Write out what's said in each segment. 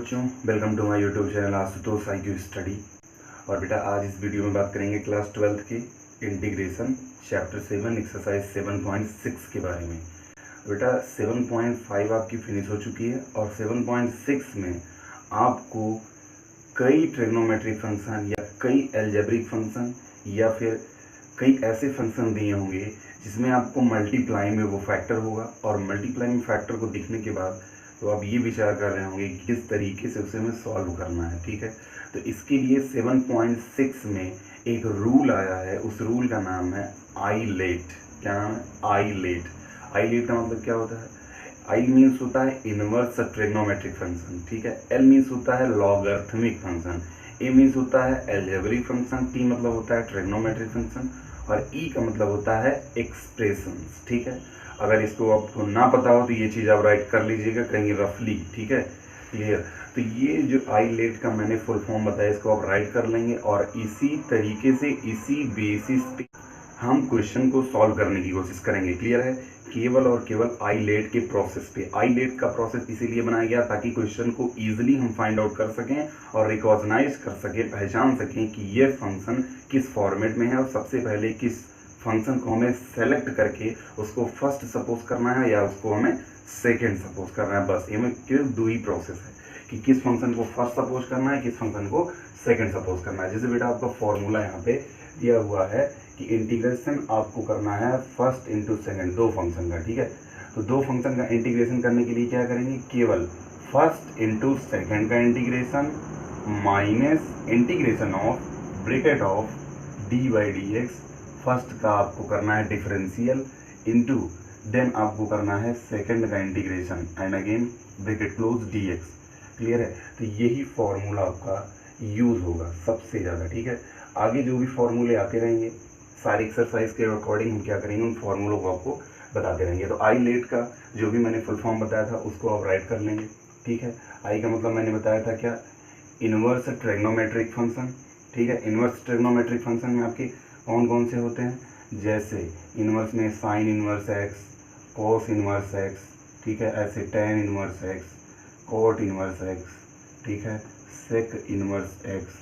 बच्चों, welcome to my YouTube channel Ashutosh IQ study. और बेटा आज इस वीडियो में बात करेंगे क्लास 12th के इंटीग्रेशन चैप्टर 7 एक्सरसाइज 7.6 के बारे में। बेटा 7.5 आपकी फिनिश हो चुकी है और 7.6 में आपको कई ट्रिग्नोमेट्रिक फंक्शन या कई अलजेब्रिक फंक्शन या फिर कई ऐसे फंक्शन दिए होंगे जिसमें आपको मल्टीप्लाई में वो फैक्टर होगा, और मल्टीप्लाई में फैक्टर को दिखने के बाद तो आप ये विचार कर रहे होंगे कि किस तरीके से उसे हमें सॉल्व करना है। ठीक है, तो इसके लिए 7.6 में एक रूल आया है, उस रूल का नाम है आईलेट। क्या नाम है? आईलेट। आईलेट का मतलब क्या होता है? आई मीन्स होता है इनवर्स ट्रिग्नोमेट्रिक फंक्शन, ठीक है। एल मीन्स होता है लॉगरिथमिक फंक्शन, ए मीन्स होता है अलजेब्रिक फंक्शन, टी मतलब होता है ट्रिग्नोमेट्रिक फंक्शन, और ई का मतलब होता है एक्सप्रेशंस। ठीक है, अगर इसको आपको ना पता हो तो ये चीज़ आप राइट कर लीजिएगा कहीं रफली। ठीक है, क्लियर। तो ये जो आईलेट का मैंने फुल फॉर्म बताया इसको आप राइट कर लेंगे, और इसी तरीके से इसी बेसिस पे हम क्वेश्चन को सॉल्व करने की कोशिश करेंगे। क्लियर है? केवल और केवल आईलेट के प्रोसेस पे। आईलेट का प्रोसेस इसीलिए बनाया गया ताकि क्वेश्चन को इजीली हम फाइंड आउट कर सकें और रिकॉग्नाइज कर सकें, पहचान सकें कि ये फंक्शन किस फॉर्मेट में है, और सबसे पहले किस फंक्शन को हमें सेलेक्ट करके उसको फर्स्ट सपोज करना है या उसको हमें सेकंड सपोज करना है। बस ये में केवल दो ही प्रोसेस है कि किस फंक्शन को फर्स्ट सपोज करना है, किस फंक्शन को सेकंड सपोज करना है। जैसे बेटा आपका फॉर्मूला यहाँ पे दिया हुआ है कि इंटीग्रेशन आपको करना है फर्स्ट इंटू सेकंड, दो फंक्शन का। ठीक है, तो दो फंक्शन का इंटीग्रेशन करने के लिए क्या करेंगे? केवल फर्स्ट इंटू सेकंड का integration minus integration of bracket of d by d x. First का आपको करना है डिफरेंशियल इंटू देन आपको करना है सेकंड का integration and again bracket close dx। Clear है? तो यही फॉर्मूला आपका यूज होगा सबसे ज़्यादा। ठीक है, आगे जो भी फॉर्मूले आते रहेंगे सारी एक्सरसाइज के अकॉर्डिंग हम क्या करेंगे, उन फॉर्मूलों को आपको बताते रहेंगे। तो आई लेट का जो भी मैंने फुल फॉर्म बताया था उसको आप राइट कर लेंगे। ठीक है, आई का मतलब मैंने बताया था क्या? Inverse trigonometric function. ठीक है, इनवर्स ट्रिग्नोमेट्रिक फंक्शन में आपके कौन कौन से होते हैं? जैसे इनवर्स में sine inverse x, cos inverse x, ठीक है, ऐसे tan inverse x, cot inverse x, ठीक है, सेक इनवर्स एक्स,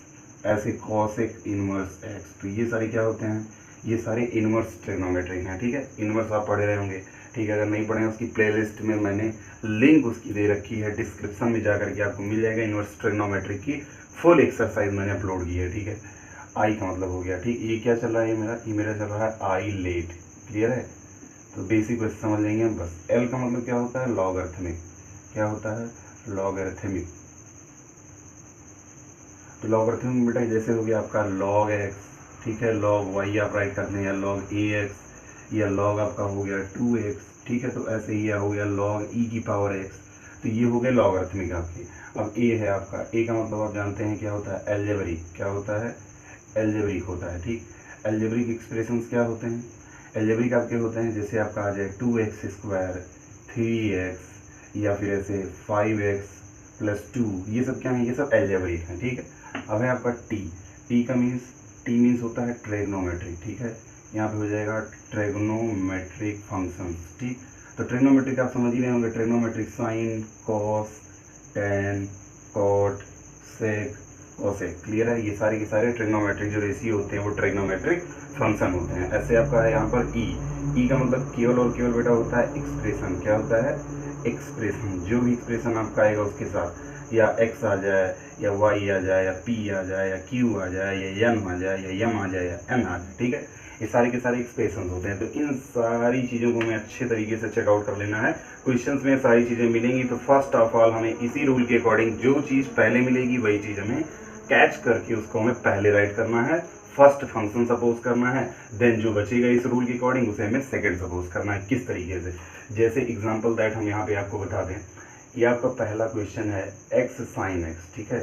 ऐसे कॉसेक इनवर्स एक्स। तो ये सारे क्या होते हैं? ये सारे इनवर्स ट्रिग्नोमेट्रिक हैं। ठीक है, इनवर्स आप पढ़े रहे होंगे। ठीक है, अगर नहीं पढ़े उसकी प्लेलिस्ट में मैंने लिंक उसकी दे रखी है, डिस्क्रिप्शन में जा करके आपको मिल जाएगा। इनवर्स ट्रिग्नोमेट्रिक की फुल एक्सरसाइज मैंने अपलोड की है। ठीक है, आई का मतलब हो गया। ठीक, ये क्या चल रहा है? ये मेरा चल रहा है आई लेट। क्लियर है? तो बेसिक बस समझ लेंगे हम बस। एल का मतलब क्या होता है? लॉगरिथमिक। क्या होता है? लॉगरिथमिक। तो लॉगरिथमिक बेटा जैसे हो गया आपका लॉग एक्स, ठीक है, लॉग वाई आप राइट करते हैं, या लॉग ए एक्स, या लॉग आपका हो गया 2x। ठीक है, तो ऐसे ही हो गया लॉग ई की पावर एक्स। तो ये हो गए लॉगरिथमिक आपके। अब ए है आपका, ए का मतलब आप जानते हैं क्या होता है? अलजेब्रिक। क्या होता है? अलजेब्रिक होता है। ठीक, अलजेब्रिक एक्सप्रेशंस क्या होते हैं? अलजेब्रिक आपके होते हैं जैसे आपका आ जाए 2x², 3x, या फिर ऐसे 5x + 2। ये सब क्या है? ये सब अलजेब्रिक हैं। ठीक है, अब है आपका टी। टी का मीन्स, टी मीन्स होता है ट्रिग्नोमेट्रिक। ठीक है, यहाँ पे हो जाएगा ट्रिग्नोमेट्रिक फंक्शंस। ठीक, तो ट्रिग्नोमेट्रिक आप समझ ही रहे होंगे, trigonometric sine, cos, tan, cot, sec, cosec. Clear है? ये सारे के सारे ट्रिग्नोमेट्रिक जो रेशियो होते हैं वो ट्रिग्नोमेट्रिक फंक्शन होते हैं। ऐसे आपका है यहाँ पर ई। ई का मतलब केवल और केवल बेटा होता है एक्सप्रेशन। क्या होता है? एक्सप्रेशन। जो भी एक्सप्रेशन आपका आएगा उसके साथ या एक्स आ जाए, या वाई आ जाए, या पी आ जाए, या क्यू आ जाए, या एन आ जाए, या यम आ जाए, या एन आ जाए। ठीक है, ये सारे के सारे एक्सप्रेशन होते हैं। तो इन सारी चीज़ों को हमें अच्छे तरीके से चेकआउट कर लेना है। क्वेश्चंस में सारी चीज़ें मिलेंगी, तो फर्स्ट ऑफ ऑल हमें इसी रूल के अकॉर्डिंग जो चीज़ पहले मिलेगी वही चीज़ हमें कैच करके उसको हमें पहले राइट करना है, फर्स्ट फंक्शन सपोज करना है, देन जो बचेगा इस रूल के अकॉर्डिंग उसे हमें सेकंड सपोज करना है। किस तरीके से? जैसे एग्जांपल दैट हम यहाँ पे आपको बता दें, ये आपका पहला क्वेश्चन है x sin x। ठीक है,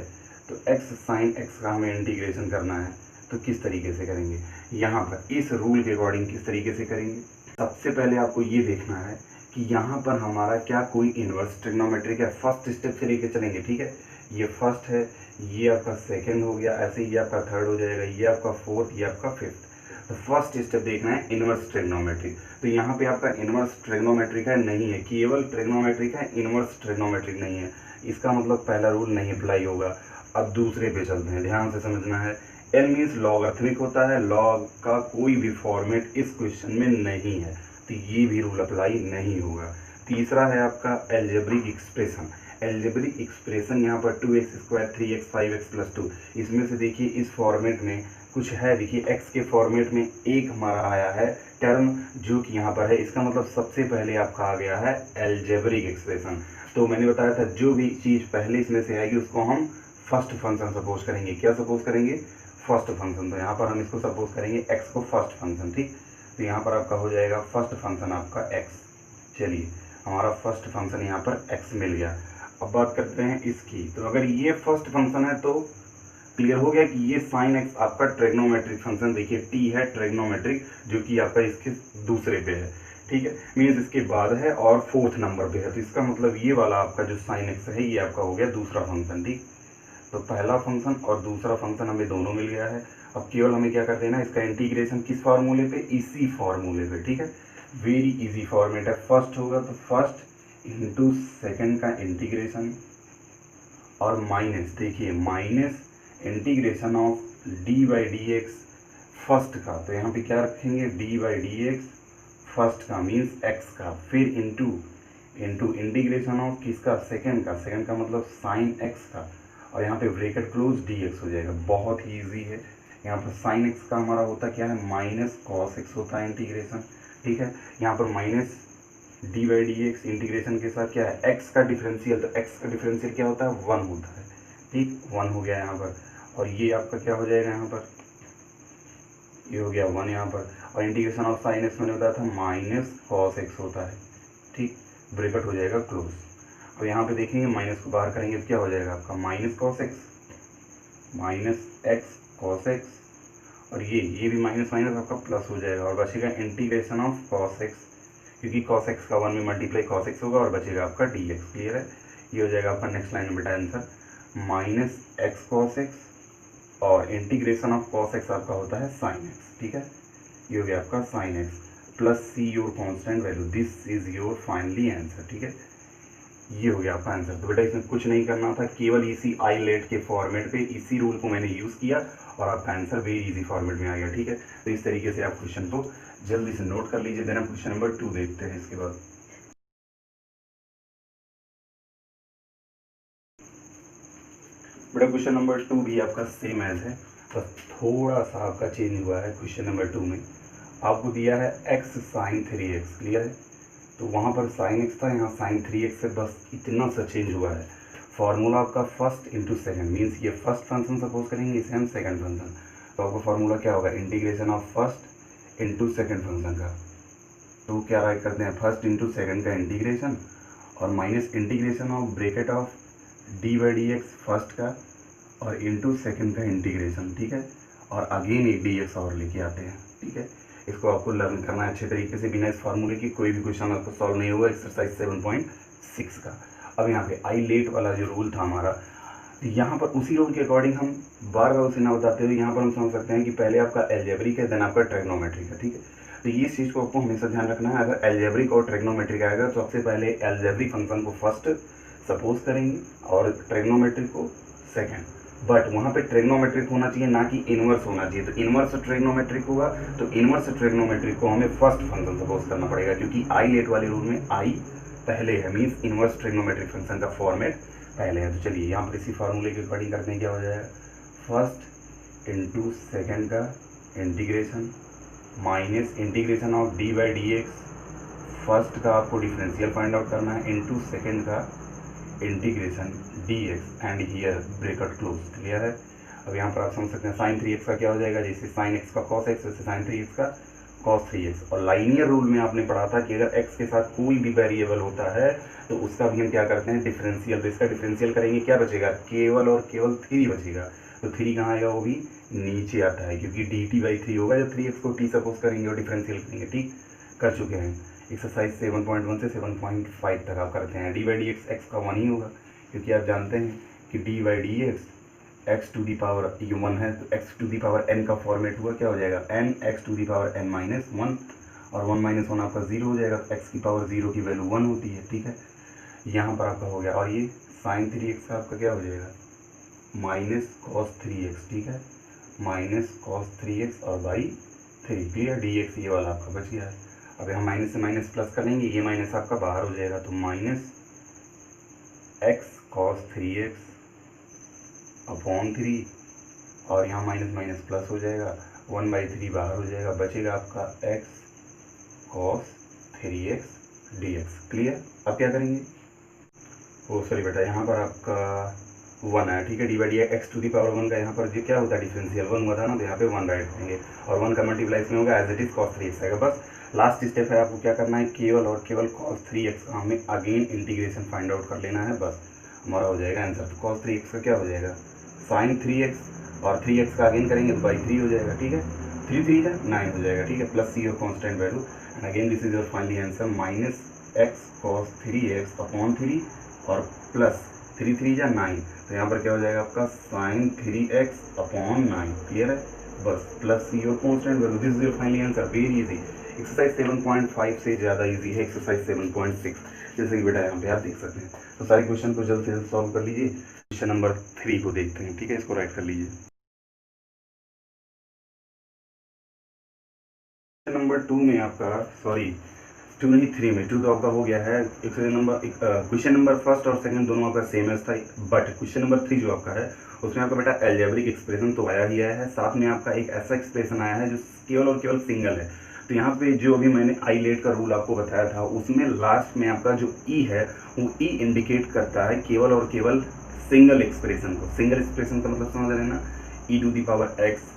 तो x sin x का हमें इंटीग्रेशन करना है, तो किस तरीके से करेंगे? यहाँ पर इस रूल के अकॉर्डिंग किस तरीके से करेंगे? सबसे पहले आपको ये देखना है कि यहाँ पर हमारा क्या कोई इनवर्स ट्रिग्नोमेट्रिक है। फर्स्ट स्टेप से लेके चलेंगे। ठीक है, ये फर्स्ट है, ये आपका सेकंड हो गया, ऐसे ही आपका थर्ड हो जाएगा, ये आपका फोर्थ, ये आपका फिफ्थ। तो फर्स्ट स्टेप देखना है इनवर्स ट्रिग्नोमेट्रिक। तो यहाँ पे आपका इनवर्स ट्रिग्नोमेट्रिक है नहीं है, केवल ट्रिग्नोमेट्रिक है, इनवर्स ट्रिग्नोमेट्रिक नहीं है। इसका मतलब पहला रूल नहीं अप्लाई होगा। अब दूसरे पे चलते हैं, ध्यान से समझना है। एल मीन्स लॉगरिथमिक होता है, लॉग का कोई भी फॉर्मेट इस क्वेश्चन में नहीं है, तो ये भी रूल अप्लाई नहीं होगा। तीसरा है आपका एल्जेब्रिक एक्सप्रेशन। एल्जेब्रिक एक्सप्रेशन यहाँ पर 2x² 3x 5x + 2, इसमें से देखिए इस फॉर्मेट में कुछ है, देखिए x के फॉर्मेट में एक हमारा आया है टर्म जो कि यहाँ पर है, इसका मतलब सबसे पहले आपका आ गया है एल्जेब्रिक एक्सप्रेशन। तो मैंने बताया था जो भी चीज़ पहले इसमें से आएगी उसको हम फर्स्ट फंक्शन सपोज करेंगे। क्या सपोज करेंगे? First function. तो यहाँ पर हम इसको सपोज करेंगे x को फर्स्ट फंक्शन, ठीक। तो यहाँ पर आपका हो जाएगा फर्स्ट फंक्शन आपका x। चलिए हमारा फर्स्ट फंक्शन यहाँ पर x मिल गया। अब बात करते हैं इसकी। तो अगर ये फर्स्ट फंक्शन है तो क्लियर हो गया कि ये साइन एक्स आपका ट्रिग्नोमेट्रिक फंक्शन, देखिए टी है ट्रिग्नोमेट्रिक, जो कि आपका इसके दूसरे पे है, ठीक है, मीन्स इसके बाद है और फोर्थ नंबर पे है। तो इसका मतलब ये वाला आपका जो साइन एक्स है ये आपका हो गया दूसरा फंक्शन, ठीक। तो पहला फंक्शन और दूसरा फंक्शन हमें दोनों मिल गया है। अब केवल हमें क्या कर देना है, इसका इंटीग्रेशन किस फार्मूले पे? इसी फार्मूले पे, ठीक है। वेरी इजी फॉर्मेट है। फर्स्ट होगा तो फर्स्ट इंटू सेकेंड का इंटीग्रेशन और माइनस, देखिए minus integration of d by d x first का, तो यहाँ पे क्या रखेंगे D by d x first का मीन्स एक्स का, फिर इंटू इंटीग्रेशन ऑफ किसका? सेकेंड का मतलब साइन एक्स का, और यहाँ पे ब्रैकेट क्लोज डी एक्स हो जाएगा। बहुत ही ईजी है। यहाँ पर साइन एक्स का हमारा होता क्या है? माइनस कॉस एक्स होता है इंटीग्रेशन, ठीक है। यहाँ पर minus d by d x integration के साथ क्या है? एक्स का डिफरेंशियल, तो एक्स का डिफरेंशियल क्या होता है? 1 होता है, ठीक। 1 हो गया यहाँ पर, और ये आपका क्या हो जाएगा यहाँ पर? ये हो गया 1 यहाँ पर, और इंटीग्रेशन ऑफ साइन एक्स मैंने बताया था माइनस कॉस एक्स होता है, ठीक। ब्रैकेट हो जाएगा क्लोज। अब यहाँ पे देखेंगे माइनस को बाहर करेंगे तो क्या हो जाएगा आपका? Minus cos x minus x cos x, और ये भी माइनस माइनस आपका प्लस हो जाएगा, और बचेगा इंटीग्रेशन ऑफ कॉस एक्स, क्योंकि कॉस एक्स का 1 में मल्टीप्लाई कॉस एक्स होगा, और बचेगा आपका डी एक्स। क्लियर है? ये हो जाएगा आपका नेक्स्ट लाइन में बेटा answer minus x cos x, और इंटीग्रेशन ऑफ कॉस एक्स आपका होता है साइन एक्स, ठीक है। ये हो गया आपका sine x plus c your constant value, this is your finally answer, ठीक है। ये हो गया आपका आंसर। तो बेटा इसमें कुछ नहीं करना था, केवल इसी आईलेट के फॉर्मेट पे इसी रूल को मैंने यूज़ किया और आपका आंसर वेरी इजी फॉर्मेट में आ गया, ठीक है। तो इस तरीके से आप क्वेश्चन को जल्दी से नोट कर लीजिए। देन हम क्वेश्चन नंबर 2 देखते हैं इसके बाद। बेटा क्वेश्चन नंबर 2 भी आपका सेम एज है, बस थोड़ा सा आपका चेंज हुआ है। क्वेश्चन नंबर 2 में आपको दिया है x साइन 3x, क्लियर है। तो वहाँ पर साइन एक्स था, यहाँ साइन 3x से बस इतना सा चेंज हुआ है। फार्मूला आपका फर्स्ट इंटू सेकेंड, मीन्स ये फर्स्ट फंक्शन सपोज करेंगे, इसे हम सेकंड फंक्शन। तो आपका फार्मूला क्या होगा? Integration of first into second function का। तो क्या राइट करते हैं? फर्स्ट इंटू सेकेंड का इंटीग्रेशन और minus integration of bracket of d by d x first का और इंटू सेकेंड का इंटीग्रेशन, ठीक है। और अगेन एक डी एक्स और लेके आते हैं, ठीक है। इसको आपको लर्न करना है अच्छे तरीके से, बिना इस फार्मूले की कोई भी क्वेश्चन आपको सॉल्व नहीं होगा एक्सरसाइज 7.6 का। अब यहाँ पे आई लेट वाला जो रूल था हमारा, यहाँ पर उसी रूल के अकॉर्डिंग हम बार बार उसे ना बताते हुए यहाँ पर हम समझ सकते हैं कि पहले आपका एल्जेब्रिक है, देन आपका ट्रिग्नोमेट्रिक है, ठीक है। तो ये चीज़ को आपको हमेशा ध्यान रखना है। अगर एल्जेब्रिक और ट्रिग्नोमेट्रिक आएगा तो सबसे पहले एल्जेब्रिक फंक्शन को फर्स्ट सपोज करेंगे और ट्रिग्नोमेट्रिक को सेकेंड, बट वहाँ पे ट्रिग्नोमेट्रिक होना चाहिए ना कि इनवर्स होना चाहिए। तो इनवर्स ट्रिग्नोमेट्रिक होगा तो इनवर्स ट्रिग्नोमेट्रिक को हमें फर्स्ट फंक्शन सपोज करना पड़ेगा, क्योंकि आई लेट वाले रूल में आई पहले है, मीन्स इनवर्स ट्रिग्नोमेट्रिक फंक्शन का फॉर्मेट पहले है। तो चलिए यहाँ पर इसी फार्मूले के अकॉर्डिंग करते हैं, क्या हो जाएगा? फर्स्ट इंटू सेकेंड का integration minus integration of d by d x first का आपको डिफरेंशियल फाइंड आउट करना है, इंटू सेकेंड का integration d x and here bracket close, clear है। अब यहाँ पर आप समझ सकते हैं साइन 3x का क्या हो जाएगा? जैसे साइन x का कॉस x वैसे साइन 3x का कॉस 3x। और लाइनियर रूल में आपने पढ़ा था कि अगर x के साथ कोई भी वेरिएबल होता है तो उसका भी हम क्या करते हैं? डिफरेंशियल। तो इसका डिफरेंशियल करेंगे, क्या बचेगा? केवल और केवल 3 बचेगा। तो 3 कहाँ आएगा? वो भी नीचे आता है, क्योंकि dt/3 होगा जब 3x को t सपोज करेंगे और डिफरेंशियल करेंगे, ठीक। कर चुके हैं। एक्सरसाइज 7.1 से 7.5 तक आप करते हैं। dy/dx x का 1 ही होगा, क्योंकि आप जानते हैं कि dy/dx x to the power ये 1 है, तो x to the power n का फॉर्मेट हुआ, क्या हो जाएगा? n x to the power n minus 1, और 1 माइनस 1 आपका 0 हो जाएगा। x की पावर 0 की वैल्यू 1 होती है, ठीक है। यहाँ पर आपका हो गया, और ये साइन 3x का आपका क्या हो जाएगा माइनस कॉस 3x, ठीक है, माइनस कॉस 3x और बाई 3, क्लियर। dx ये वाला आपका बच गया है। अब यहाँ माइनस से माइनस प्लस करेंगे, ये माइनस आपका बाहर हो जाएगा, तो minus x cos 3x upon 3 और यहाँ माइनस माइनस प्लस हो जाएगा, 1/3 बाहर हो जाएगा, बचेगा आपका x cos 3x dx, clear. अब क्या करेंगे, ओ सॉरी बेटा, यहाँ पर आपका 1 है, ठीक है, d by d x to the power 1 का यहाँ पर जो क्या होता है डिफरेंशियल 1 हुआ था ना, तो यहाँ पे 1 राइट करेंगे और 1 का मल्टीप्लाई इसमें होगा as it is cos 3x आएगा। बस लास्ट स्टेप है, आपको क्या करना है, केवल और केवल कॉस 3x का हमें अगेन इंटीग्रेशन फाइंड आउट कर लेना है, बस हमारा हो जाएगा आंसर। तो कॉस 3x का क्या हो जाएगा साइन 3x और 3x का अगेन करेंगे तो बाई 3 हो जाएगा, ठीक है, 3 3 का 9 हो जाएगा, ठीक है, प्लस सी और constant value and again this is your finally answer minus x cos 3x upon 3 और प्लस 3 3 या 9, तो यहाँ पर क्या हो जाएगा आपका साइन 3x अपॉन 9, क्लियर है, बस प्लस सी और constant value, this is your finally answer, very easy. Exercise 7.5 से ज़्यादा इजी है एक्सरसाइज 7.6, जैसे कि बेटा यहाँ पे आप देख सकते हैं। तो सारे क्वेश्चन को जल्द से जल्द सॉल्व कर लीजिए। क्वेश्चन नंबर 3 को देखते हैं, ठीक है, इसको राइट कर लीजिए। क्वेश्चन नंबर 2 में आपका, सॉरी 2 नहीं 3 में, 2 तो आपका हो गया है। क्वेश्चन नंबर फर्स्ट और सेकंड दोनों आपका सेम था, बट क्वेश्चन नंबर 3 जो आपका है उसमें आपका बेटा एल्जेब्रिक एक्सप्रेशन तो आया ही आया है, साथ में आपका एक ऐसा एक्सप्रेशन आया है जो केवल और केवल सिंगल है। तो यहाँ पे जो अभी मैंने आईलेट का रूल आपको बताया था उसमें लास्ट में आपका जो ई है वो ई इंडिकेट करता है केवल और केवल सिंगल एक्सप्रेशन को। सिंगल एक्सप्रेशन का मतलब समझ रहे हैं ना, ई टू दी पावर एक्स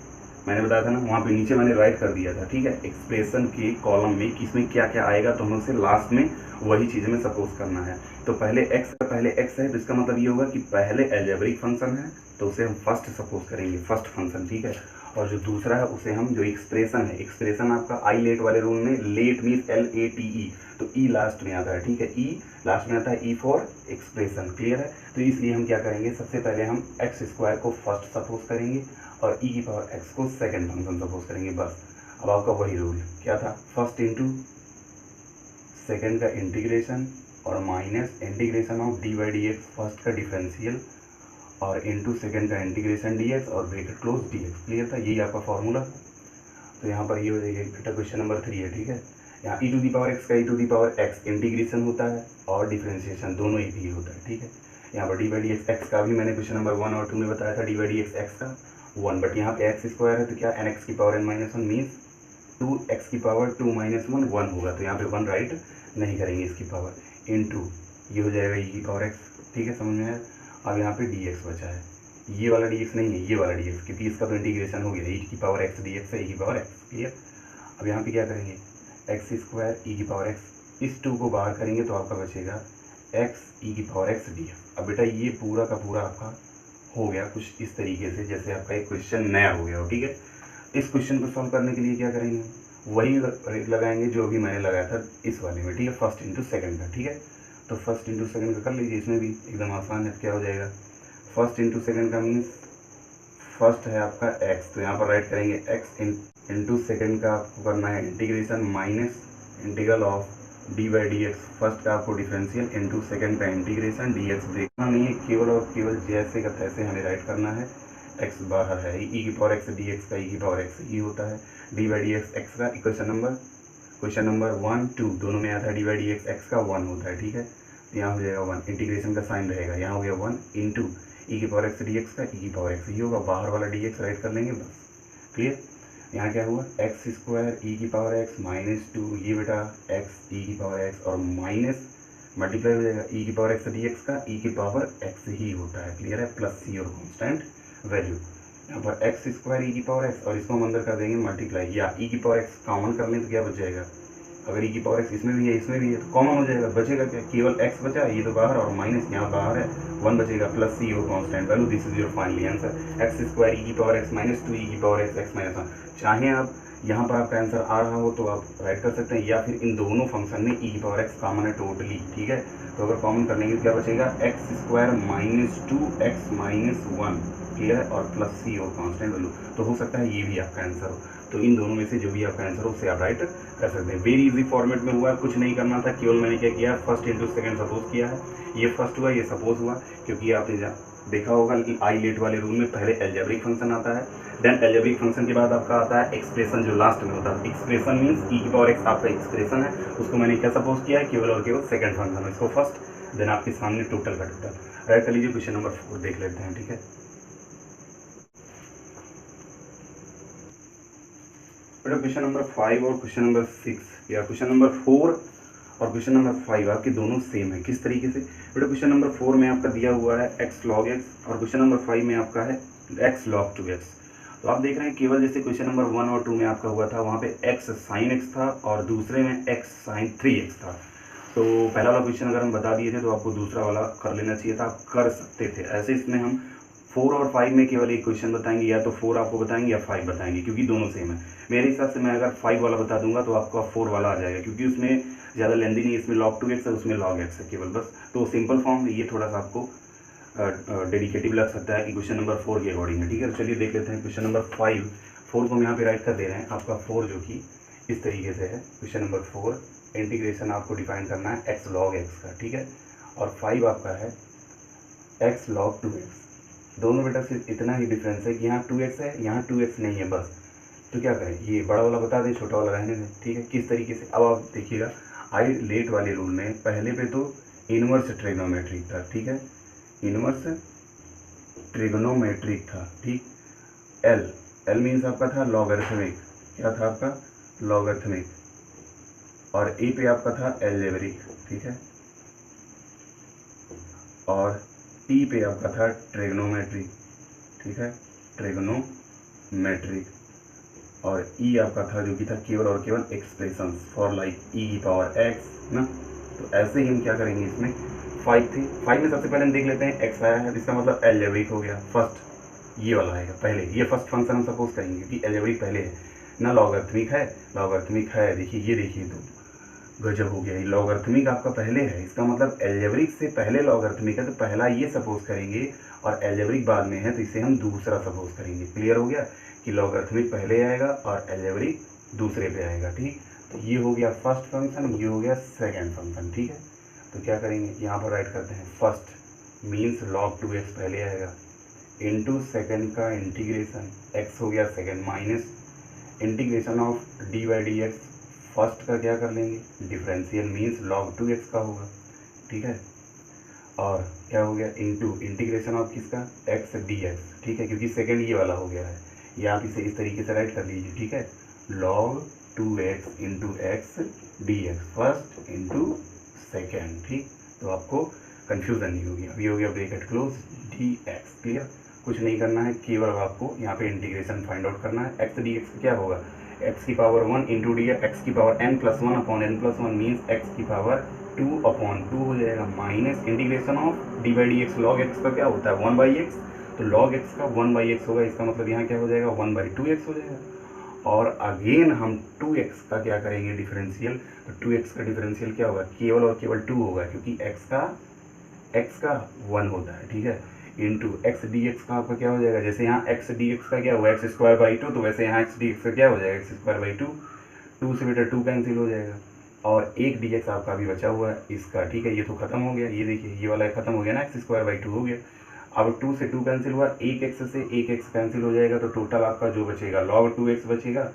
मैंने बताया था ना, वहाँ पे नीचे मैंने राइट कर दिया था, ठीक है, एक्सप्रेशन के कॉलम में किसमें क्या क्या आएगा तो हमें उसे लास्ट में वही चीज़ में सपोज करना है। तो पहले x है तो इसका मतलब ये होगा कि पहले अलजेब्रिक फंक्शन है तो उसे हम फर्स्ट सपोज करेंगे, फर्स्ट फंक्शन, ठीक है, और जो दूसरा है उसे हम जो एक्सप्रेशन है, एक्सप्रेशन आपका आई लेट वाले रूल में लेट मीन्स LATE, तो ई लास्ट में आता है, ठीक है, ई लास्ट में आता है, ई फॉर एक्सप्रेशन, क्लियर है। तो इसलिए हम क्या करेंगे, सबसे पहले हम एक्स स्क्वायर को फर्स्ट सपोज करेंगे और ई की पावर एक्स को सेकंड फंक्शन सपोज करेंगे, बस। अब आपका वही रूल क्या था, फर्स्ट इंटू सेकंड का इंटीग्रेशन और minus integration of d by d x first का डिफरेंशियल और इंटू सेकंड का इंटीग्रेशन डी एक्स और bracket close D x, clear था, यही आपका फॉर्मूला। तो यहाँ पर ये हो जाएगा बेटा क्वेश्चन नंबर 3 है, ठीक है। यहाँ e to the power x का e to the power x integration होता है और डिफरेंशिएशन दोनों एक ही होता है, ठीक है। यहाँ पर डी बाई डी एक्स का भी मैंने क्वेश्चन नंबर 1 और 2 में बताया था, डी बाई डी एक्स का 1, बट यहाँ पे एक्स स्क्वायर है तो क्या एन एक्स की power n minus 1 means 2x की पावर 2 माइनस 1 1 होगा, तो यहाँ पे 1 राइट नहीं करेंगे इसकी पावर, इनटू ये हो जाएगा ई की पावर x, ठीक है, समझ में आया। अब यहाँ पे dx बचा है, ये वाला dx नहीं है, ये वाला dx, क्योंकि इसका तो इंटीग्रेशन हो गया, e की पावर x dx है, e की पावर x, क्लियर। अब यहाँ पे क्या करेंगे, एक्स स्क्वायर ई की पावर x, इस 2 को बाहर करेंगे तो आपका बचेगा x ई की पावर x dx। अब बेटा ये पूरा का पूरा आपका हो गया कुछ इस तरीके से, जैसे आपका एक क्वेश्चन नया हो गया हो, ठीक है। इस क्वेश्चन को सॉल्व करने के लिए क्या करेंगे, वही रेट लगाएंगे जो अभी मैंने लगाया था इस वाले में, ठीक है, फर्स्ट इंटू सेकंड का, ठीक है। तो फर्स्ट इंटू सेकंड का कर लीजिए, इसमें भी एकदम आसान है, क्या हो जाएगा, फर्स्ट इंटू सेकंड का मीन्स फर्स्ट है आपका x, तो यहाँ पर राइट करेंगे x इंटू सेकेंड का आपको करना है integration minus integral of d by d x, first का आपको डिफरेंशियल इंटू सेकेंड का इंटीग्रेशन डी एक्स, देखना नहीं है, केवल और केवल जैसे का तैसे हमें राइट करना है। एक्स बाहर है, ई की पावर एक्स डी एक्स का ई की पावर एक्स ही होता है, d by d x x का क्वेश्चन नंबर 1 2 दोनों में आता है, d by d x x का 1 होता है, ठीक है। यहाँ हो जाएगा 1, इंटीग्रेशन का साइन रहेगा, यहाँ हो गया 1 इंटू ई की पावर एक्स डी एक्स का ई की पावर एक्स ही होगा, बाहर वाला डी एक्स राइट कर लेंगे, बस, क्लियर। यहाँ क्या हुआ, एक्स स्क्वायर ई की पावर एक्स माइनस 2, ये बेटा एक्स ई की पावर एक्स और माइनस मल्टीप्लाई हो जाएगा ई की पावर एक्स डी एक्स का ई की पावर एक्स ही होता है, क्लियर है, प्लस सी और कॉन्स्टेंट वैल्यू। यहाँ पर एक्स स्क्वायर ई की पावर एक्स और इसको हम अंदर कर देंगे मल्टीप्लाई, या ई की पावर एक्स कॉमन कर लें तो क्या बच जाएगा, अगर ई की पावर एक्स इसमें भी है इसमें भी है तो कॉमन हो जाएगा, बचेगा क्या, केवल एक्स बचा, ये तो बाहर और माइनस यहाँ बाहर है, 1 बचेगा, प्लस सी और constant value, this is your finally answer, x square e की पावर एक्स माइनस 2 ई की पावर एक्स एक्स माइनस 1। चाहे आप यहाँ पर आपका आंसर आ रहा हो तो आप राइट कर सकते हैं, या फिर इन दोनों फंक्शन में ई की पावर एक्स कॉमन है टोटली, ठीक है। तो अगर कॉमन कर लेंगे तो क्या बचेगा, x square minus 2x minus 1, clear है, और प्लस सी और कांस्टेंट वैल्यू, तो हो सकता है ये भी आपका आंसर हो। तो इन दोनों में से जो भी आपका आंसर हो उसे आप राइट कर सकते हैं। वेरी इजी फॉर्मेट में हुआ, कुछ नहीं करना था, केवल मैंने क्या किया, फर्स्ट इंटू सेकंड सपोज किया है। ये फर्स्ट हुआ, ये सपोज हुआ, क्योंकि आपने देखा होगा आई लेट वाले रूल में पहले एल्जेब्रिक फंक्शन आता है, देन एल्जेब्रिक फंक्शन के बाद आपका आता है एक्सप्रेशन जो लास्ट में होता है। एक्सप्रेशन मीन्स ई की पावर एक्स आपका एक्सप्रेशन है, उसको मैंने क्या सपोज किया है, केवल और केवल सेकंड फंक्शन, इसको फर्स्ट, देन आपके सामने टोटल का टोटल। राइट कर लीजिए, क्वेश्चन नंबर 4 देख लेते हैं। ठीक है, बेटा क्वेश्चन नंबर 5 और क्वेश्चन नंबर 6 या क्वेश्चन नंबर 4 और क्वेश्चन नंबर 5 आपके दोनों सेम है। किस तरीके से, बेटा क्वेश्चन नंबर 4 में आपका दिया हुआ है x log x और क्वेश्चन नंबर 5 में आपका है x log 2x। तो आप देख रहे हैं केवल जैसे क्वेश्चन नंबर 1 और 2 में आपका हुआ था, वहाँ पे x sin x था और दूसरे में x sin 3x था। तो पहला वाला क्वेश्चन अगर हम बता दिए थे तो आपको दूसरा वाला कर लेना चाहिए था, आप कर सकते थे। ऐसे इसमें हम 4 और 5 में केवल एक क्वेश्चन बताएंगे, या तो 4 आपको बताएंगे या 5 बताएंगे, क्योंकि दोनों सेम है। मेरे हिसाब से मैं अगर 5 वाला बता दूंगा तो आपका 4 वाला आ जाएगा, क्योंकि उसमें ज़्यादा लेंदी नहीं, इसमें log 2x है, उसमें log x है केवल, बस। तो सिंपल फॉर्म ये थोड़ा सा आपको डेडिकेटिव लग सकता है कि क्वेश्चन नंबर 4 के अकॉर्डिंग है। ठीक है, तो चलिए देख लेते हैं क्वेश्चन नंबर 5। 4 को हम यहाँ पे राइट कर दे रहे हैं, आपका 4 जो कि इस तरीके से है। क्वेश्चन नंबर 4 इंटीग्रेशन आपको डिफाइन करना है x log x का। ठीक है, और 5 आपका है x log 2x। दोनों बेटा सिर्फ इतना ही डिफरेंस है कि यहाँ 2x है, यहाँ 2x नहीं है, बस। तो क्या करें, ये बड़ा वाला बता दें, छोटा वाला रहने दें। ठीक है, किस तरीके से, अब आप देखिएगा आई लेट वाले रूल में पहले पे तो इनवर्स ट्रिग्नोमेट्रिक था। ठीक है, इनवर्स ट्रिग्नोमेट्रिक था। ठीक, एल मीन्स आपका था लॉगरिथमिक, क्या था आपका लॉगरिथमिक, और ए पे आपका था एल्जेब्रिक। ठीक है, और टी पे आपका था ट्रिग्नोमेट्रिक। ठीक है, ट्रिग्नोमेट्रिक, और ई आपका था जो कि था केवल और केवल एक्सप्रेशंस फॉर लाइक ई की पावर एक्स ना। तो ऐसे ही हम क्या करेंगे, इसमें 5 थे, 5 में सबसे पहले हम देख लेते हैं एक्स आया है, इसका मतलब एल्जेब्रिक हो गया, फर्स्ट ये वाला आएगा पहले, ये फर्स्ट फंक्शन हम सपोज करेंगे कि एल्जेब्रिक पहले है ना, लॉगरिथमिक है, लॉगरिथमिक है, देखिए ये देखिए, तो गजब हो गया, ये लॉगरिथमिक आपका पहले है, इसका मतलब एल्जेब्रिक से पहले लॉगरिथमिक है, तो पहला ये सपोज करेंगे, और एल्जेब्रिक बाद में है तो इसे हम दूसरा सपोज करेंगे। क्लियर हो गया कि लॉगरिथमिक पहले आएगा और एल्जेब्रिक दूसरे पे आएगा। ठीक, तो ये हो गया फर्स्ट फंक्शन, ये हो गया सेकंड फंक्शन। ठीक है, तो क्या करेंगे, यहाँ पर राइट करते हैं, फर्स्ट मीन्स log 2x पहले आएगा, इनटू सेकंड का इंटीग्रेशन, x हो गया second, minus integration of d by d x, first का क्या कर लेंगे, डिफरेंशियल मीन्स log 2x का होगा। ठीक है, और क्या हो गया, इनटू इंटीग्रेशन ऑफ किसका, x dx। ठीक है, क्योंकि सेकंड ये वाला हो गया है, ये आप इसे इस तरीके से राइट कर लीजिए। ठीक है, log 2x into x d x, first into second. ठीक, तो आपको कन्फ्यूज़न नहीं होगी। अभी हो गया bracket close D x. Clear, कुछ नहीं करना है, केवल आपको यहाँ पे इंटीग्रेशन फाइंड आउट करना है। एक्स डी एक्स क्या होगा, एक्स की पावर 1 इंटू डी एक्स की power n+1 upon n+1 means x की पावर 2/2 हो जाएगा, minus integration of d by d x, log x का क्या होता है 1/x, तो log x का 1/x होगा, इसका मतलब यहाँ क्या हो जाएगा 1/2x हो जाएगा। और अगेन हम 2x का क्या करेंगे डिफरेंशियल, तो 2x का डिफरेंशियल क्या होगा, केवल और केवल 2 होगा, क्योंकि x का 1 होता है। ठीक है, इंटू एक्स डी एक्स का आपका क्या हो जाएगा, जैसे यहाँ एक्स डी एक्स का क्या हुआ x²/2, तो वैसे यहाँ एक्स डी एक्स का क्या हो जाएगा x²/2, 2 से बेटा 2 कैंसिल हो जाएगा, और एक डी एक्स आपका अभी बचा हुआ है इसका। ठीक है, ये तो खत्म हो गया, ये देखिए ये वाला खत्म हो गया ना, x²/2 हो गया। अब 2 से 2 कैंसिल हुआ, एक एक्स से एक एक्स कैंसिल हो जाएगा, तो टोटल आपका जो बचेगा log 2x बचेगा,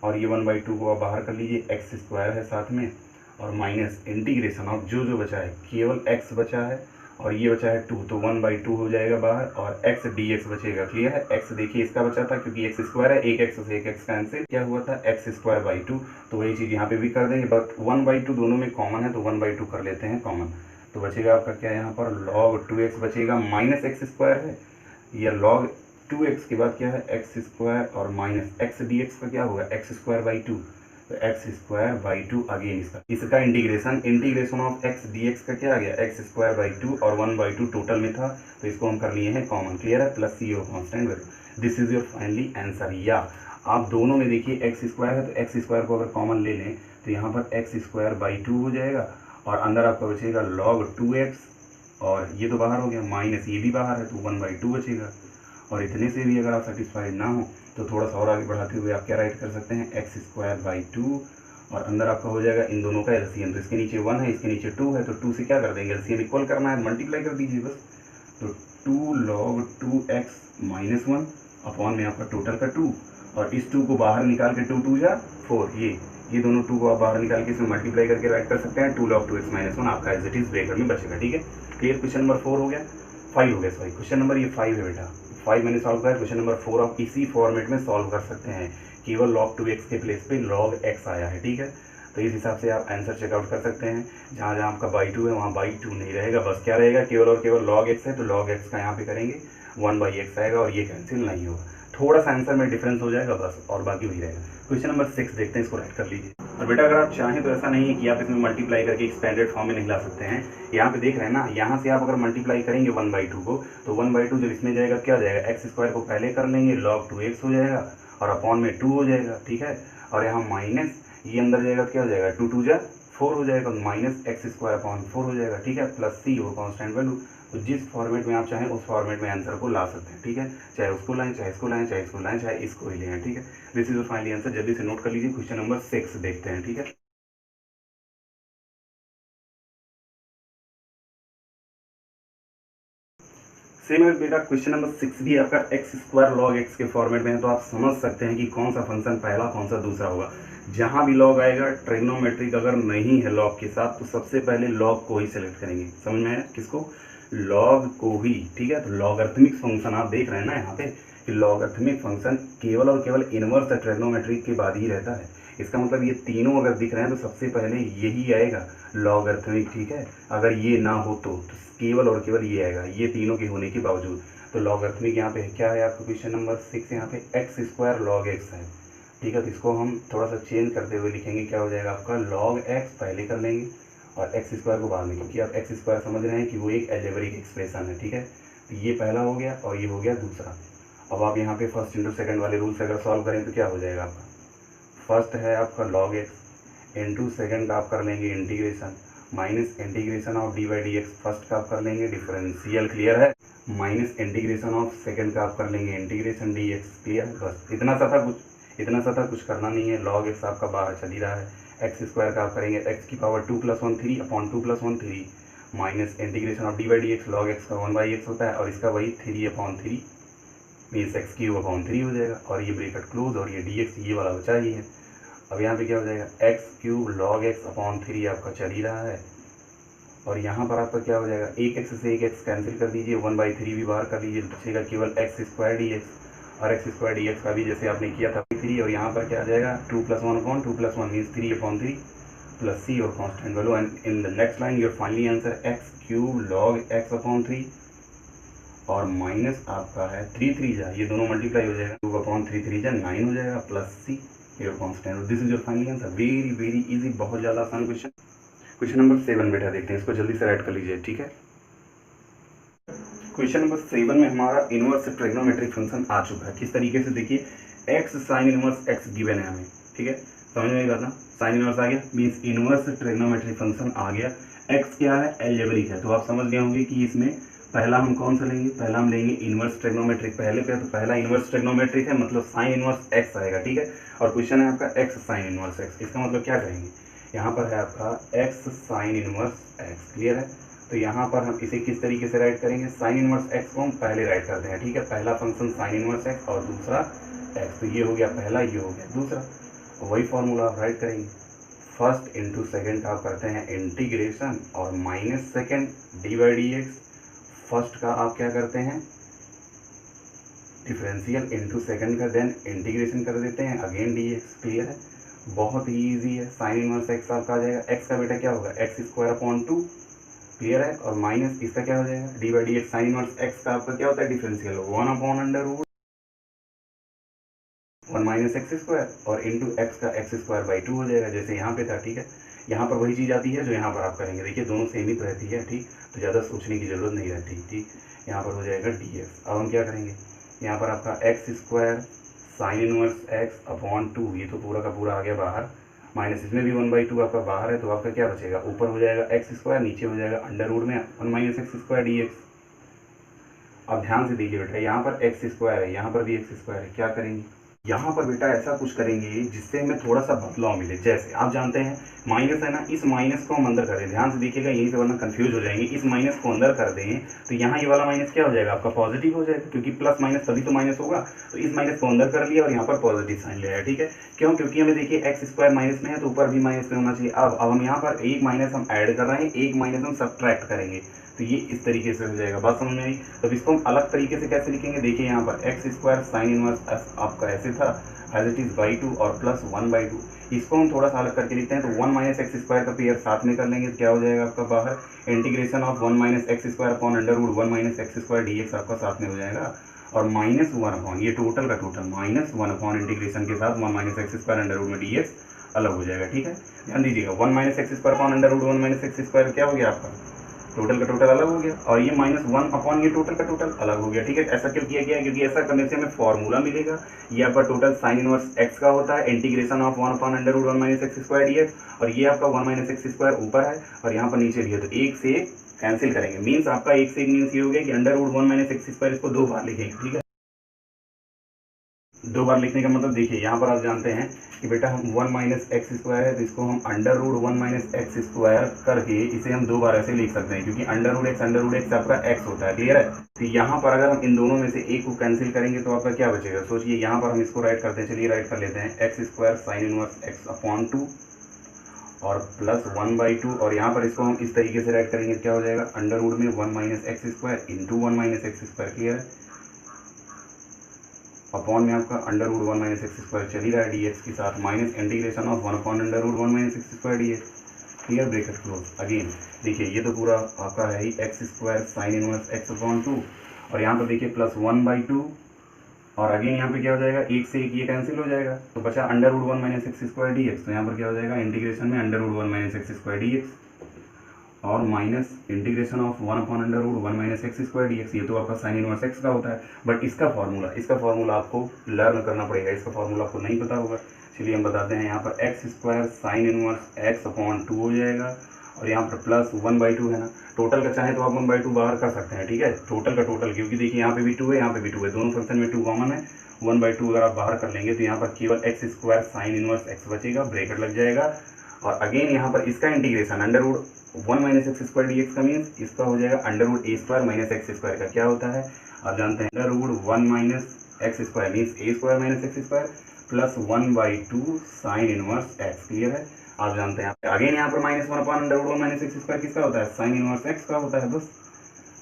और ये 1/2 को आप बाहर कर लीजिए, x² है साथ में, और माइनस इंटीग्रेशन ऑफ जो बचा है, केवल x बचा है और ये बचा है 2, तो 1/2 हो जाएगा बाहर, और x dx बचेगा। क्लियर है, x देखिए इसका बचा था क्योंकि x² है, एक x से एक x कैंसिल क्या हुआ था x²/2, तो वही चीज़ यहाँ पे भी कर देंगे, बट 1/2 दोनों में कॉमन है, तो 1/2 कर लेते हैं कॉमन, तो बचेगा आपका क्या, यहाँ पर log 2x बचेगा, माइनस x² है, या log 2x के बाद क्या है x² और माइनस x dx का क्या होगा x²/2, तो x²/2 अगेन इसका इंटीग्रेशन ऑफ x dx का क्या आ गया x²/2 और 1/2 टोटल में था, तो इसको हम कर लिए हैं कॉमन। क्लियर है, प्लस सी और constant value, this is your finally answer. या आप दोनों में देखिए x² है, तो x² को अगर कॉमन ले लें तो यहाँ पर x²/2 हो जाएगा, और अंदर आपका बचेगा log 2x, और ये तो बाहर हो गया, माइनस ये भी बाहर है, तो 1/2 बचेगा। और इतने से भी अगर आप सेटिस्फाइड ना हो तो थोड़ा सा और आगे बढ़ाते हुए आप क्या राइट कर सकते हैं, एक्स स्क्वायर बाई 2, और अंदर आपका हो जाएगा इन दोनों का एलसीएम। तो इसके नीचे 1 है, इसके नीचे 2 है, तो 2 से क्या कर देंगे, एलसीएम इक्वल करना है, मल्टीप्लाई कर दीजिए बस। तो 2 log 2x माइनस 1 अपॉन में आपका टोटल का 2, और इस 2 को बाहर निकाल के 2 2 जा 4, ये दोनों 2 को आप बाहर निकाल के इसमें मल्टीप्लाई करके राइट कर सकते हैं। 2 log 2x माइनस 1 आपका एज इट इज ब्रैकेट में बचेगा। ठीक है, क्लियर। क्वेश्चन नंबर 4 हो गया, 5 हो गया, सॉरी क्वेश्चन नंबर ये 5 है बेटा, 5 मैंने सॉल्व किया। क्वेश्चन नंबर 4 आप इसी फॉर्मेट में सॉल्व कर सकते हैं, केवल log 2x के प्लेस पे log x आया है। ठीक है, तो इस हिसाब से आप आंसर चेकआउट कर सकते हैं। जहाँ जहाँ आपका बाई 2 है वहाँ बाई 2 नहीं रहेगा, बस क्या रहेगा, केवल और केवल log x है, तो log x का यहाँ पे करेंगे 1/x आएगा और ये कैंसिल नहीं होगा। थोड़ा सा आंसर में डिफरेंस हो जाएगा बस, और बाकी वही रहेगा। क्वेश्चन नंबर 6 देखते हैं, इसको राइट कर लीजिए। और बेटा अगर आप चाहें तो ऐसा नहीं है कि आप इसमें मल्टीप्लाई करके एक्सपेंडेड फॉर्म में नहीं ला सकते हैं। यहाँ पे देख रहे हैं ना, यहाँ से आप अगर मल्टीप्लाई करेंगे 1/2 को, तो 1/2 जब इसमें जाएगा क्या हो जाएगा, एक्स स्क्वायर को पहले कर लेंगे, log 2x हो जाएगा और अपॉन में 2 हो जाएगा। ठीक है, और यहाँ माइनस ये अंदर जाएगा, क्या हो जाएगा, 2 2 जा 4 हो जाएगा, माइनस एक्स स्क्वायर अपॉन 4 हो जाएगा। ठीक है, प्लस सी वो कॉन्स्टेंट वैल्यू। तो जिस फॉर्मेट में आप चाहें उस फॉर्मेट में आंसर को ला सकते हैं। ठीक है, चाहे उसको लाएं, चाहे इसको लाएं, चाहे इसको लाएं, चाहे इसको ही लें। ठीक है, दिस इज फाइनली आंसर। जल्दी से नोट कर लीजिए। क्वेश्चन नंबर 6 देखते हैं। ठीक है, सेम है बेटा, क्वेश्चन नंबर 6 भी आपका एक्स स्क्वायर log x के फॉर्मेट में है, तो आप समझ सकते हैं कि कौन सा फंक्शन पहला कौन सा दूसरा होगा। जहां भी log आएगा ट्रिग्नोमेट्रिक अगर नहीं है log के साथ, तो सबसे पहले log को ही सिलेक्ट करेंगे। समझ में आया, किसको, log को ही। ठीक है, तो लॉगरिथमिक फंक्शन आप देख रहे हैं ना यहाँ पे कि लॉगरिथमिक फंक्शन केवल और केवल इनवर्स ट्रिग्नोमेट्रिक के बाद ही रहता है। इसका मतलब ये तीनों अगर दिख रहे हैं तो सबसे पहले यही आएगा लॉगरिथमिक। ठीक है, अगर ये ना हो तो केवल और केवल ये आएगा, ये तीनों के होने के बावजूद। तो लॉगरिथमिक यहाँ पे क्या है आपका, क्वेश्चन नंबर 6 यहाँ पे एक्स स्क्वायर log x है। ठीक है, तो इसको हम थोड़ा सा चेंज करते हुए लिखेंगे, क्या हो जाएगा आपका, log x पहले कर लेंगे और एक्स स्क्वायर को बाद में, क्योंकि आप एक्स स्क्वायर समझ रहे हैं कि वो एक अलजेब्रिक एक्सप्रेशन है। ठीक है, तो ये पहला हो गया और ये हो गया दूसरा। अब आप यहाँ पे फर्स्ट इंटू सेकंड वाले रूल से अगर सॉल्व करें तो क्या हो जाएगा आपका, फर्स्ट है आपका log x इंटू सेकेंड का आप कर लेंगे integration, minus integration of dy/dx first का आप कर लेंगे डिफरेंशियल। क्लियर है, माइनस इंटीग्रेशन ऑफ सेकेंड का आप कर लेंगे इंटीग्रेशन dx। क्लियर है, बस इतना सा था, कुछ करना नहीं है। log x आपका बाहर चल ही रहा है, एक्स स्क्वायर का आप करेंगे x की power 2 + 1 3 upon 2 + 1 3 minus integration of dy/dx log x का 1/x होता है और इसका वही 3/3 मीन्स x³ हो जाएगा, और ये ब्रैकेट क्लोज और ये dx ये वाला बचा ही है। अब यहाँ पे क्या हो जाएगा, x³ log x अपॉन 3 आपका चल ही रहा है, और यहाँ पर आपका क्या हो जाएगा, एक x से एक x कैंसिल कर दीजिए, 1/3 भी बाहर कर लीजिए, बचेगा केवल x² dx, और x² dx का भी जैसे आपने किया था 3, और यहाँ पर क्या आ जाएगा 2 + 1 अपॉन 2 + 1 मीन्स 3/3 प्लस सी और constant value, and in the next line your finally answer x³ log x upon 3 और माइनस आपका है 3 3 जा, ये दोनों मल्टीप्लाई हो जाएगा, 2/3 3 जा 9 हो जाएगा, plus c your constant. This is your final answer. Very very easy, बहुत ज़्यादा आसान क्वेश्चन। क्वेश्चन नंबर 7 बेटा देखते हैं, इसको जल्दी से राइट कर लीजिए। ठीक है, क्वेश्चन नंबर 7 में हमारा इनवर्स ट्रिग्नोमेट्रिक फंक्शन आ चुका है। किस तरीके से, देखिए x sin inverse x given है हमें। ठीक है, समझ में बात ना, साइन इनवर्स आ गया मीन्स इनवर्स ट्रिग्नोमेट्रिक फंक्शन आ गया। x क्या है, अलजेब्रिक है, तो आप समझ गए होंगे कि इसमें पहला हम कौन सा लेंगे, पहला हम लेंगे इनवर्स ट्रिग्नोमेट्रिक पहले पे, तो पहला इनवर्स ट्रिग्नोमेट्रिक है मतलब साइन इनवर्स x आएगा। ठीक है, और क्वेश्चन है आपका x sin इनवर्स x, इसका मतलब क्या करेंगे, यहाँ पर है आपका x sin inverse x। Clear है, तो यहाँ पर हम इसे किस तरीके से राइट करेंगे, साइन इनवर्स x को हम पहले राइट करते हैं। ठीक है, पहला फंक्शन साइन इनवर्स x और दूसरा x, तो ये हो गया पहला, ये हो गया दूसरा, वही फॉर्मूला आप राइट करेंगे। फर्स्ट इंटू सेकेंड का आप करते हैं इंटीग्रेशन और माइनस सेकेंड dy/dx, फर्स्ट का आप क्या करते हैं डिफरेंशियल इंटू सेकेंड का देन इंटीग्रेशन कर देते हैं अगेन dx। क्लियर है, बहुत ही ईजी है। साइन इनवर्स x आपका आ जाएगा, x का बेटा क्या होगा x²/2। क्लियर है, और माइनस इसका क्या हो जाएगा dy/dx, साइन इनवर्स x का आपका क्या होता है डिफरेंशियल 1/√1 माइनस x² और इंटू x का x²/2 हो जाएगा, जैसे यहाँ पे था। ठीक है, यहाँ पर वही चीज़ आती है जो यहाँ पर आप करेंगे, देखिए दोनों सेम ही तो रहती है। ठीक, तो ज़्यादा सोचने की ज़रूरत नहीं रहती। ठीक, यहाँ पर हो जाएगा dx। अब हम क्या करेंगे, यहाँ पर आपका x² sign inverse x upon 2, ये तो पूरा का पूरा आ गया बाहर, माइनस इसमें भी 1/2 आपका बाहर है, तो आपका क्या बचेगा, ऊपर हो जाएगा x², नीचे हो जाएगा अंडर रूट में 1 - x² dx। अब ध्यान से देखिए बेटा, यहाँ पर x² है, यहाँ पर भी x² है, क्या करेंगे, यहाँ पर बेटा ऐसा कुछ करेंगे जिससे हमें थोड़ा सा बदलाव मिले। जैसे आप जानते हैं माइनस है ना, इस माइनस को हम अंदर कर दें, ध्यान से देखिएगा यहीं से वरना कंफ्यूज हो जाएंगे। इस माइनस को अंदर कर दें तो यहाँ ये वाला माइनस क्या हो जाएगा आपका पॉजिटिव हो जाएगा, क्योंकि प्लस माइनस तभी तो माइनस होगा। तो इस माइनस को अंदर कर लिया और यहाँ पर पॉजिटिव साइन ले आया, ठीक है। क्यों? क्योंकि हमें देखिए एक्स स्क्वायर माइनस में है तो ऊपर भी माइनस में होना चाहिए। अब हम यहाँ पर एक माइनस हम ऐड कर रहे हैं, एक माइनस हम सब्ट्रैक्ट करेंगे, तो ये इस तरीके से हो जाएगा। बात समझ में आई? तो इसको हम अलग तरीके से कैसे लिखेंगे, देखिए यहाँ पर एक्स स्क्वायर साइन इनवर्स आपका ऐसे था एज इट इज बाई 2 और प्लस 1/2, इसको हम थोड़ा सा अलग करके लिखते हैं। तो 1 माइनस एक्स स्क्वायर का पेयर साथ में कर लेंगे तो क्या हो जाएगा आपका बाहर integration of 1 minus x square upon under root 1 minus x square dx आपका साथ में हो जाएगा, और माइनस 1 अपॉन ये टोटल का टोटल माइनस 1 अपॉन इंटीग्रेशन के साथ 1 minus x square under root में dx अलग हो जाएगा, ठीक है। ध्यान दीजिएगा 1 minus x square upon under root 1 minus x square क्या हो गया आपका टोटल का टोटल अलग हो गया, और ये माइनस 1 अपॉन ये टोटल का टोटल अलग हो गया, ठीक है। ऐसा क्यों किया गया? क्योंकि ऐसा करने से हमें फॉर्मूला मिलेगा। ये आपका टोटल साइन इनवर्स एक्स का होता है integration of 1 upon under root 1 minus x square dx, और ये आपका 1 माइनस एक्स स्क्वायर ऊपर है और यहाँ पर नीचे भी है, तो एक से एक कैंसिल करेंगे। मीन्स आपका एक से एक मीन्स ये हो गया कि under root 1 minus x square इसको 2 बार लिखेंगे, ठीक है। 2 बार लिखने का मतलब देखिए यहाँ पर आप जानते हैं कि बेटा हम 1 माइनस एक्स स्क्वायर है तो इसको हम under root 1 minus x square करके इसे हम 2 बार ऐसे लिख सकते हैं, क्योंकि अंडर रूट एक्स आपका एक्स होता है, क्लियर है। तो यहाँ पर अगर हम इन दोनों में से एक को कैंसिल करेंगे तो आपका क्या बचेगा, सोचिए। यहाँ पर हम इसको राइट करते हैं, चलिए राइट कर लेते हैं x square sine inverse x upon 2 और प्लस 1/2, और यहाँ पर इसको हम इस तरीके से राइट करेंगे क्या हो जाएगा अंडर रूट में 1 minus x square into 1 minus x square, clear है। अपॉन में आपका under root 1 minus x square चल ही रहा है dx के साथ, minus integration of 1 upon under root 1 minus x square dx, clear, bracket close. Again देखिए ये तो पूरा आपका है ही x square sine inverse x upon 2, और यहाँ पर देखिए प्लस 1/2, और अगेन यहाँ पे क्या हो जाएगा एक से एक ये कैंसिल हो जाएगा, तो बचा under root 1 minus x square dx। तो यहाँ पर क्या हो जाएगा इंटीग्रेशन में under root 1 minus x square dx और minus integration of 1 upon under root 1 minus x square dx। ये तो आपका साइन इनवर्स एक्स का होता है, बट इसका फॉर्मूला आपको लर्न करना पड़ेगा, इसका फॉर्मूला आपको नहीं पता होगा। चलिए हम बताते हैं। यहाँ पर x square sine inverse x upon 2 हो जाएगा, और यहाँ पर प्लस 1/2 है ना, टोटल का चाहे तो आप 1/2 बाहर कर सकते हैं, ठीक है, टोटल का टोटल, क्योंकि देखिए यहाँ पे भी 2 है यहाँ पे भी 2 है, दोनों फंक्शन में 2 कॉमन है। 1/2 अगर आप बाहर कर लेंगे तो यहाँ पर केवल x square sine inverse x बचेगा, ब्रैकेट लग जाएगा, और अगेन यहाँ पर इसका integration under root 1 minus x square dx का मीन्स इसका हो जाएगा under root a square minus x square का क्या होता है आप जानते हैं, under root 1 minus x square means a square minus x square plus 1/2 sine inverse x, clear है, आप जानते हैं। अगेन यहाँ पर minus 1 upon under root 1 minus x square किसका होता है, साइन इनवर्स एक्स का होता है, बस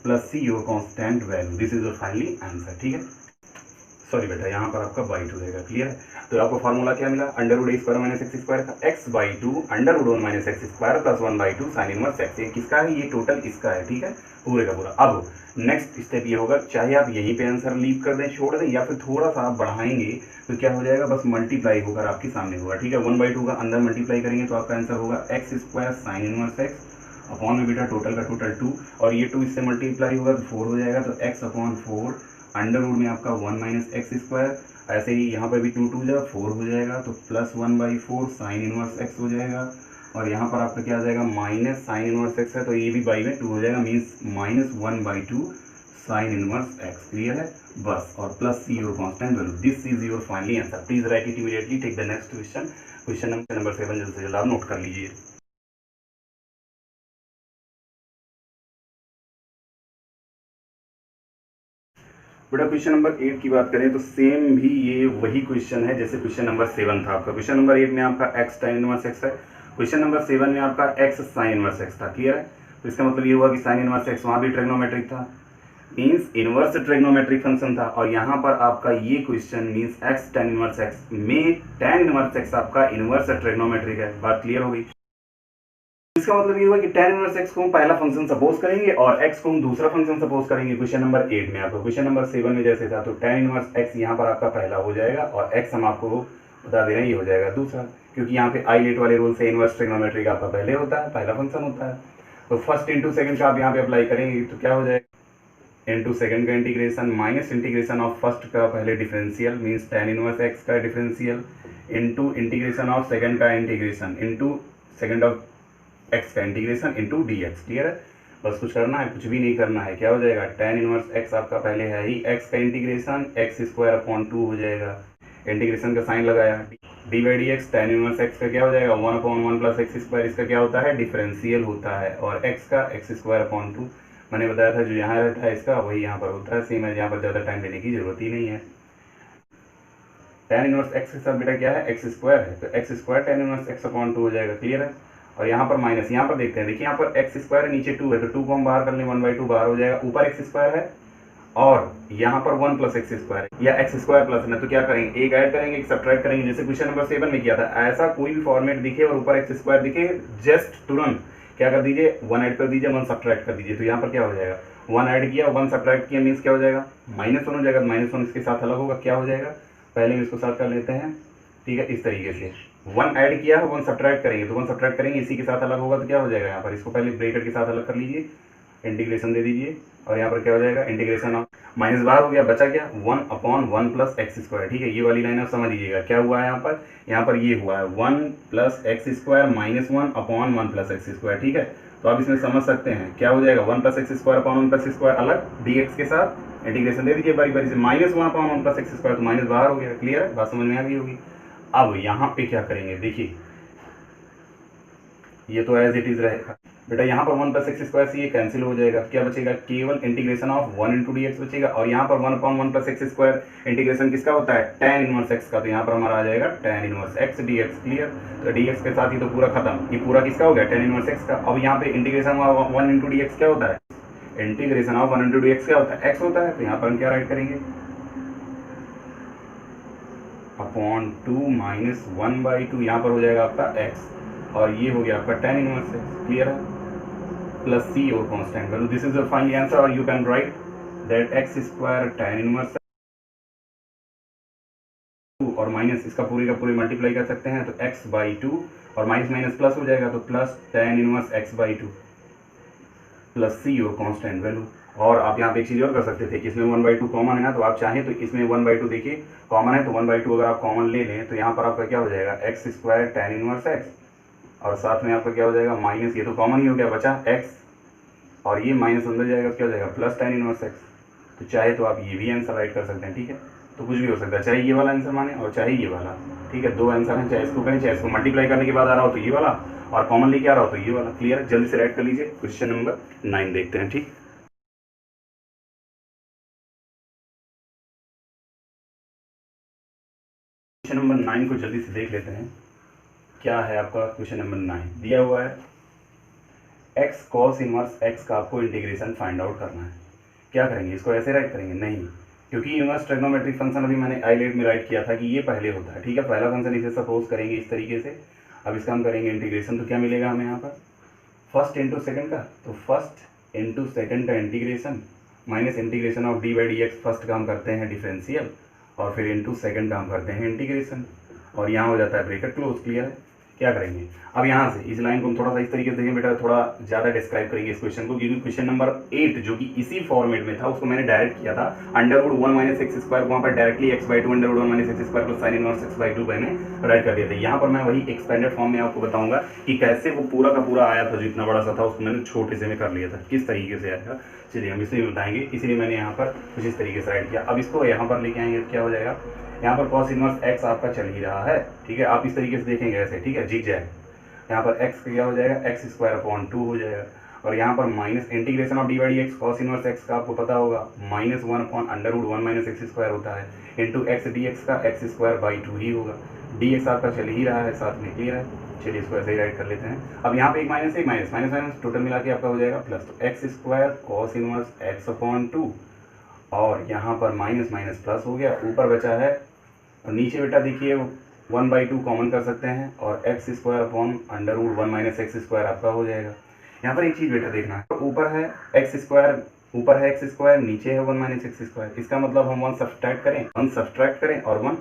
plus c your constant value, this is your finally answer, ठीक है। सॉरी बेटा यहाँ पर आपका बाई 2 रहेगा, क्लियर है। तो आपको फार्मूला क्या मिला, under root a square minus x square का x/2 under root 1 minus x square plus 1/2 sine inverse x. ये किसका है, ये टोटल इसका है, ठीक है, पूरे का पूरा। अब नेक्स्ट स्टेप ये होगा, चाहे आप यहीं पे आंसर लीव कर दें, छोड़ दें, या फिर थोड़ा सा आप बढ़ाएंगे तो क्या हो जाएगा, बस मल्टीप्लाई होकर आपके सामने होगा, ठीक है। 1/2 का अंदर मल्टीप्लाई करेंगे तो आपका आंसर होगा x square sine inverse x upon में बेटा टोटल का टोटल 2, और ये 2 इससे मल्टीप्लाई होगा तो 4 हो जाएगा, तो x अपॉन 4 अंडर रूट में आपका 1 माइनस एक्स स्क्वायर, ऐसे ही यहाँ पर भी 2 2 जा 4 हो जाएगा, तो प्लस 1/4 साइन इनवर्स एक्स हो जाएगा, और यहाँ पर आपका क्या आ जाएगा माइनस साइन इनवर्स एक्स है तो ये भी बाई में 2 हो जाएगा, means minus 1/2 sine inverse x, clear है, बस, और plus c your constant value, this is your finally answer. Please write it immediately, take the next question, question number 7 जल्द से जल्द आप नोट कर लीजिए। बेटा क्वेश्चन नंबर 8 की बात करें तो सेम भी ये वही क्वेश्चन है जैसे क्वेश्चन नंबर 7 था आपका। क्वेश्चन नंबर 8 में आपका x tan इनवर्स x है, क्वेश्चन नंबर 7 में आपका x sin इनवर्स x था, क्लियर है। तो इसका मतलब ये हुआ कि sin इनवर्स x वहाँ भी ट्रिग्नोमेट्रिक था, मीन्स इनवर्स ट्रिग्नोमेट्रिक फंक्शन था, और यहाँ पर आपका ये question means x tan inverse x में tan इनवर्स x आपका इनवर्स ट्रिग्नोमेट्रिक है। बात क्लियर हो गई। इसका मतलब ये हुआ कि tan इनवर्स x को हम पहला फंक्शन सपोज करेंगे और x को हम दूसरा फंक्शन सपोज करेंगे। क्वेश्चन नंबर 8 में आपको, क्वेश्चन नंबर 7 में जैसे था, तो tan इनवर्स x यहाँ पर आपका पहला हो जाएगा और x हम आपको बता दे रहे हैं ये हो जाएगा दूसरा, क्योंकि यहाँ पे आइलेट वाले रूल से इनवर्स ट्रिग्नोमेट्री का आपका पहले होता है, पहला फंक्शन होता है। तो फर्स्ट इंटू सेकंड का आप यहाँ पे अप्लाई करेंगे तो क्या हो जाएगा, इंटू सेकंड का integration minus integration of first का पहले differential means tan inverse x का differential into integration of second का integration into second of x का इंटीग्रेशन इंटू dx, क्लियर है। बस कुछ करना है, कुछ भी नहीं करना है, क्या हो जाएगा tan इनवर्स x आपका पहले है ही x का इंटीग्रेशन x स्क्वायर अपॉन 2 हो जाएगा इंटीग्रेशन का साइन लगाया, D by d x tan inverse x का क्या हो जाएगा 1/1 प्लस एक्स स्क्वायर, इसका क्या होता है डिफरेंशियल होता है, और एक्स का एक्स स्क्वायर अपॉन 2 मैंने बताया था जो यहाँ रहता है इसका वही यहाँ पर होता है, सेम है, यहाँ पर ज़्यादा टाइम लेने की जरूरत ही नहीं है। tan इनवर्स एक्स के साथ बेटा क्या है एक्स स्क्वायर है, तो x square tan inverse x upon 2 हो जाएगा, क्लियर है। और यहाँ पर माइनस, यहाँ पर देखते हैं, देखिए यहाँ पर एक्स स्क्वायर है, नीचे 2 है, तो 2 को हम बाहर कर लें 1/2 बाहर हो जाएगा, ऊपर एक्स स्क्वायर है और यहाँ पर 1 प्लस एक्स स्क्वायर है या एक्स स्क्वायर प्लस है, तो क्या करेंगे एक ऐड करेंगे एक सब्ट्रैक्ट करेंगे, जैसे क्वेश्चन नंबर 7 में किया था। ऐसा कोई भी फॉर्मेट दिखे और ऊपर एक्स स्क्वायर दिखे, जस्ट तुरंत क्या कर दीजिए 1 ऐड कर दीजिए 1 सब्ट्रैक्ट कर दीजिए, तो यहाँ पर क्या हो जाएगा 1 ऐड किया 1 सब्ट्रैक्ट किया मीन्स क्या हो जाएगा -1 हो जाएगा, -1 इसके साथ अलग होगा, क्या हो जाएगा पहले हम इसको साथ कर लेते हैं, ठीक है। इस तरीके से 1 ऐड किया 1 सब्ट्रैक्ट करेंगे, तो 1 सब्ट्रैक्ट करेंगे इसी के साथ अलग होगा, तो क्या हो जाएगा यहाँ पर इसको पहले ब्रैकेट के साथ अलग कर लीजिए, इंटीग्रेशन दे दीजिए, और यहाँ पर क्या हो जाएगा इंटीग्रेशन ऑफ माइनस बाहर हो गया, बचा क्या 1/1 प्लस एक्स स्क्वायर, ठीक है। ये वाली लाइन आप समझ लीजिएगा क्या हुआ है यहाँ पर ये हुआ है 1 plus x square -1/1 plus x square, ठीक है। तो आप इसमें समझ सकते हैं क्या हो जाएगा 1 plus x square upon 1 plus x square अलग, dx के साथ इंटीग्रेशन दे दीजिए बारी बारी से, -1/1 प्लस एक्स स्क्वायर, तो माइनस बाहर हो गया, क्लियर है, बात समझ में आ गई होगी। अब यहाँ पे क्या करेंगे देखिए, ये तो एज इट इज रहेगा बेटा, यहाँ पर 1 प्लस एक्स स्क्वायर से ये कैंसिल हो जाएगा, क्या बचेगा केवल integration of 1 into d x बचेगा, और यहाँ पर 1/1 प्लस एक्स स्क्वायर इंटीग्रेशन किसका होता है tan इनवर्स एक्स का, तो यहाँ पर हमारा आ जाएगा tan inverse x d x, clear. तो डी एक्स के साथ ही तो पूरा खत्म, ये पूरा किसका हो गया tan इनवर्स एक्स का। अब यहाँ पे integration of 1 into d x क्या होता है, integration of 1 into d x क्या होता है एक्स होता है, तो यहाँ पर हम क्या राइट करेंगे अपॉन 2 माइनस 1/2, यहाँ पर हो जाएगा आपका एक्स, और ये हो गया आपका tan इनवर्स एक्स, क्लियर है, प्लस सी और constant value, this is the final answer, और you can write that x square tan inverse और माइनस इसका पूरे का पूरे मल्टीप्लाई कर सकते हैं, तो x/2 और माइनस माइनस प्लस हो जाएगा, तो plus tan inverse x/2 plus c और कांस्टेंट वैल्यू। और आप यहाँ पे एक चीज़ और कर सकते थे कि इसमें 1/2 कॉमन है ना, तो आप चाहें तो इसमें 1/2 देखिए कॉमन है, तो 1/2 अगर आप कॉमन ले लें तो यहाँ पर आपका क्या हो जाएगा x square tan inverse x, और साथ में आपका क्या हो जाएगा माइनस, ये तो कॉमन ही हो गया बचा एक्स, और ये माइनस अंदर जाएगा क्या हो जाएगा प्लस tan इनवर्स एक्स। तो चाहे तो आप ये भी आंसर राइट कर सकते हैं, ठीक है। तो कुछ भी हो सकता है, चाहे ये वाला आंसर माने और चाहे ये वाला, ठीक है, दो आंसर हैं, चाहे इसको करें चाहे इसको मल्टीप्लाई करने के बाद आ रहा हो तो ये वाला, और कॉमन लेके आ रहा हो तो ये वाला, क्लियर। जल्दी से राइट कर लीजिए, क्वेश्चन नंबर 9 देखते हैं, ठीक। क्वेश्चन नंबर 9 को जल्दी से देख लेते हैं, क्या है आपका क्वेश्चन नंबर 9 दिया हुआ है एक्स कॉस इनवर्स एक्स का आपको इंटीग्रेशन फाइंड आउट करना है। क्या करेंगे, इसको ऐसे राइट करेंगे नहीं, क्योंकि इनवर्स ट्रिग्नोमेट्रिक फंक्शन अभी मैंने आईलेट में राइट किया था कि ये पहले होता है, ठीक है। पहला फंक्शन इसे सपोज करेंगे इस तरीके से, अब इसका हम करेंगे इंटीग्रेशन, तो क्या मिलेगा हमें यहाँ पर फर्स्ट इंटू सेकेंड का, तो फर्स्ट इंटू सेकेंड का integration minus integration of d by d x, first का हम करते हैं डिफरेंशियल और फिर इंटू सेकेंड का हम करते हैं इंटीग्रेशन, और यहाँ हो जाता है ब्रैकेट क्लोज, क्लियर है। क्या करेंगे अब यहाँ से इस लाइन को हम थोड़ा सा इस तरीके से देखें बेटा, थोड़ा ज़्यादा डिस्क्राइब करेंगे इस क्वेश्चन को, क्योंकि क्वेश्चन नंबर 8 जो कि इसी फॉर्मेट में था उसको मैंने डायरेक्ट किया था, √1 माइनस एक्स स्क्वायर को वहाँ पर directly x/2 √1 minus x square plus sine inverse x/2 मैंने राइट कर दिया था। यहाँ पर मैं वही एक्सपेंडेड फॉर्म में आपको बताऊंगा कि कैसे वो पूरा का पूरा आया था, जो इतना बड़ा सा था उसको मैंने छोटे से में कर लिया था, किस तरीके से आएगा चलिए हम इसलिए बताएंगे, इसलिए मैंने यहाँ पर कुछ इस तरीके से राइट किया। अब इसको यहाँ पर लेके आएंगे, क्या हो जाएगा यहाँ पर कॉस इनवर्स एक्स आपका चल ही रहा है, ठीक है, आप इस तरीके से देखेंगे ऐसे, ठीक है, जीत जाए, यहाँ पर x का क्या हो जाएगा एक्स स्क्वायर अपॉन 2 हो जाएगा, और यहाँ पर minus integration of d by d x cos inverse x का आपको पता होगा -1 अपॉन √1 माइनस एक्स स्क्वायर होता है, इंटू एक्स डी एक्स का एक्स स्क्वायर बाई 2 ही होगा, डी एक्स आपका चल ही रहा है साथ में, क्लियर है। चलिए इसको ऐसे ही राइट कर लेते हैं। अब यहाँ पे एक माइनस माइनस माइनस टोटल मिला के आपका हो जाएगा प्लस, तो x square cos inverse x upon 2, और यहाँ पर माइनस माइनस प्लस हो गया, ऊपर बचा है, और नीचे बेटा देखिए 1/2 कॉमन कर सकते हैं, और x square upon √1 minus x square आपका हो जाएगा। यहाँ पर एक चीज़ बेटा देखना है, ऊपर है एक्स स्क्वायर, ऊपर है एक्स स्क्वायर, नीचे है 1 माइनस एक्स स्क्वायर, इसका मतलब हम 1 सब्ट्रैक्ट करें और 1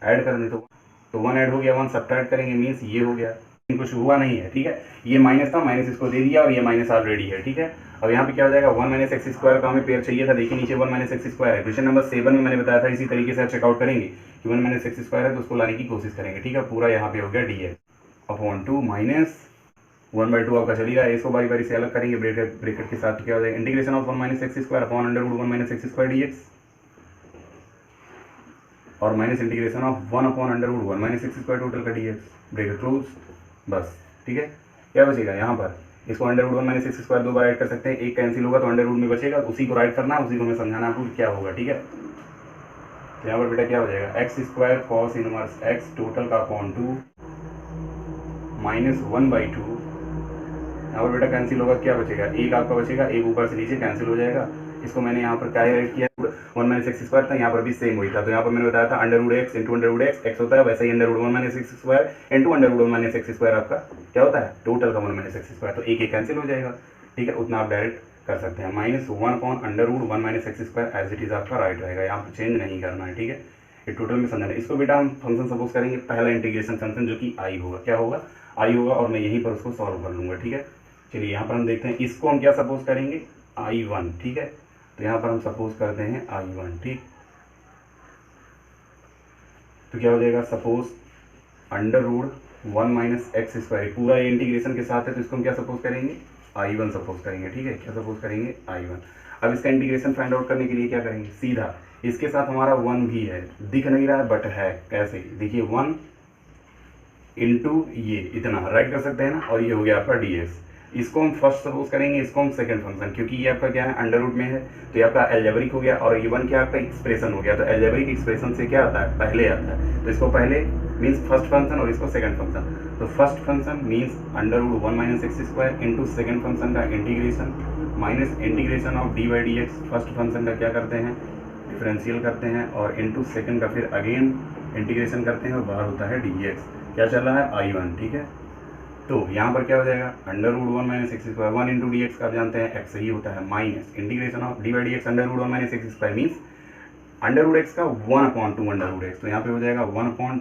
ऐड कर दें, तो 1 ऐड हो गया, 1 सब्ट्रैक्ट करेंगे मीन्स ये हो गया, कुछ हुआ नहीं है, ठीक है, ये माइनस था, माइनस इसको दे दिया, और ये माइनस ऑलरेडी है, ठीक है। अब यहाँ पे क्या हो जाएगा 1 माइनस एक्स स्क्वायर का हमें पेयर चाहिए था, देखिए नीचे 1 माइनस एक्स स्क्वायर है, क्वेश्चन नंबर 7 में मैंने बताया था इसी तरीके से आप चेकआउट करेंगे कि 1 माइनस एक्स स्क्वायर है, तो उसको लाने की कोशिश करेंगे, ठीक है। पूरा यहाँ पे हो गया डी एक्स अपॉन 2 माइनस 1/2 आपका चली रहा है, इसको बारी बारी से अलग करेंगे ब्रैकेट के साथ, क्या हो जाएगा integration of 1 minus x square upon √1 minus x square d x, और minus integration of 1/√1 minus x square total का dx, ब्रेकेट क्लोज, बस। ठीक है, क्या बचेगा यहाँ पर, इसको √1 माइनस एक्स स्क्वायर 2 बार राइट कर सकते हैं, एक कैंसिल होगा तो अंडर रूट में बचेगा, उसी को राइट करना है, उसी को हमें समझाना आपको क्या होगा। ठीक है, तो यहाँ पर बेटा क्या हो जाएगा, x square cos inverse x total का अपॉन 2 माइनस 1/2। यहाँ पर बेटा कैंसिल होगा, क्या बचेगा, एक आपका बचेगा, एक ऊपर से नीचे कैंसिल हो जाएगा। इसको मैंने यहाँ पर क्या राइट किया, 1 माइनस एक्स स्क्वायर था, यहाँ पर भी सेम वही था। तो यहाँ पर मैंने बताया था √x इंटू √x एक्स होता है, वैसे ही √1 minus x square into √1 minus x square आपका क्या होता है, टोटल का 1 माइनस एक्स स्क्वायर। तो एक कैंसिल हो जाएगा। ठीक है, उतना आप डायरेक्ट कर सकते हैं, -1/√1 minus x square as it is आपका राइट रहेगा, यहाँ पर चेंज नहीं करना है। ठीक है, ये टोटल में समझना है। इसको बेटा हम फंक्शन सपोज करेंगे, पहला इंटीग्रेशन फंक्शन जो कि आई होगा, क्या होगा, आई होगा, और मैं यहीं पर उसको सॉल्व कर लूँगा। ठीक है, चलिए यहाँ पर हम देखते हैं, इसको हम क्या सपोज करेंगे, I1। ठीक है, तो यहाँ पर हम सपोज करते हैं I1। ठीक, तो क्या हो जाएगा, सपोज √1 माइनस एक्स स्क्वायर, पूरा ये इंटीग्रेशन के साथ है, तो इसको हम क्या सपोज करेंगे, I1 सपोज करेंगे। ठीक है, क्या सपोज करेंगे, I1। अब इसका इंटीग्रेशन फाइंड आउट करने के लिए क्या करेंगे, सीधा इसके साथ हमारा 1 भी है, दिख नहीं रहा है बट है, कैसे, देखिए 1 इंटू ये इतना राइट कर सकते हैं ना, और ये हो गया आपका dx। इसको हम फर्स्ट सपोज करेंगे, इसको हम सेकंड फंक्शन, क्योंकि ये आपका क्या है, अंडर रूट में है, तो ये आपका एल्जेब्रिक हो गया, और ये 1 क्या आपका एक्सप्रेशन हो गया। तो एल्जेब्रिक एक्सप्रेशन से क्या आता है, पहले आता है, तो इसको पहले मीन्स फर्स्ट फंक्शन और इसको सेकंड फंक्शन। तो first function means √1 minus x square into second function का integration minus integration of d/dx। First function का क्या करते हैं, डिफरेंशियल करते हैं, और इंटू सेकंड का फिर अगेन इंटीग्रेशन करते हैं, और बाहर होता है dx। क्या चल रहा है, I1। ठीक है, तो यहाँ पर क्या हो जाएगा, √1 minus x square, 1 into dx का आप जानते हैं x ही होता है, minus integration of d/dx √1 minus x square means √x का 1/2 √x। तो यहाँ पे हो जाएगा 1/2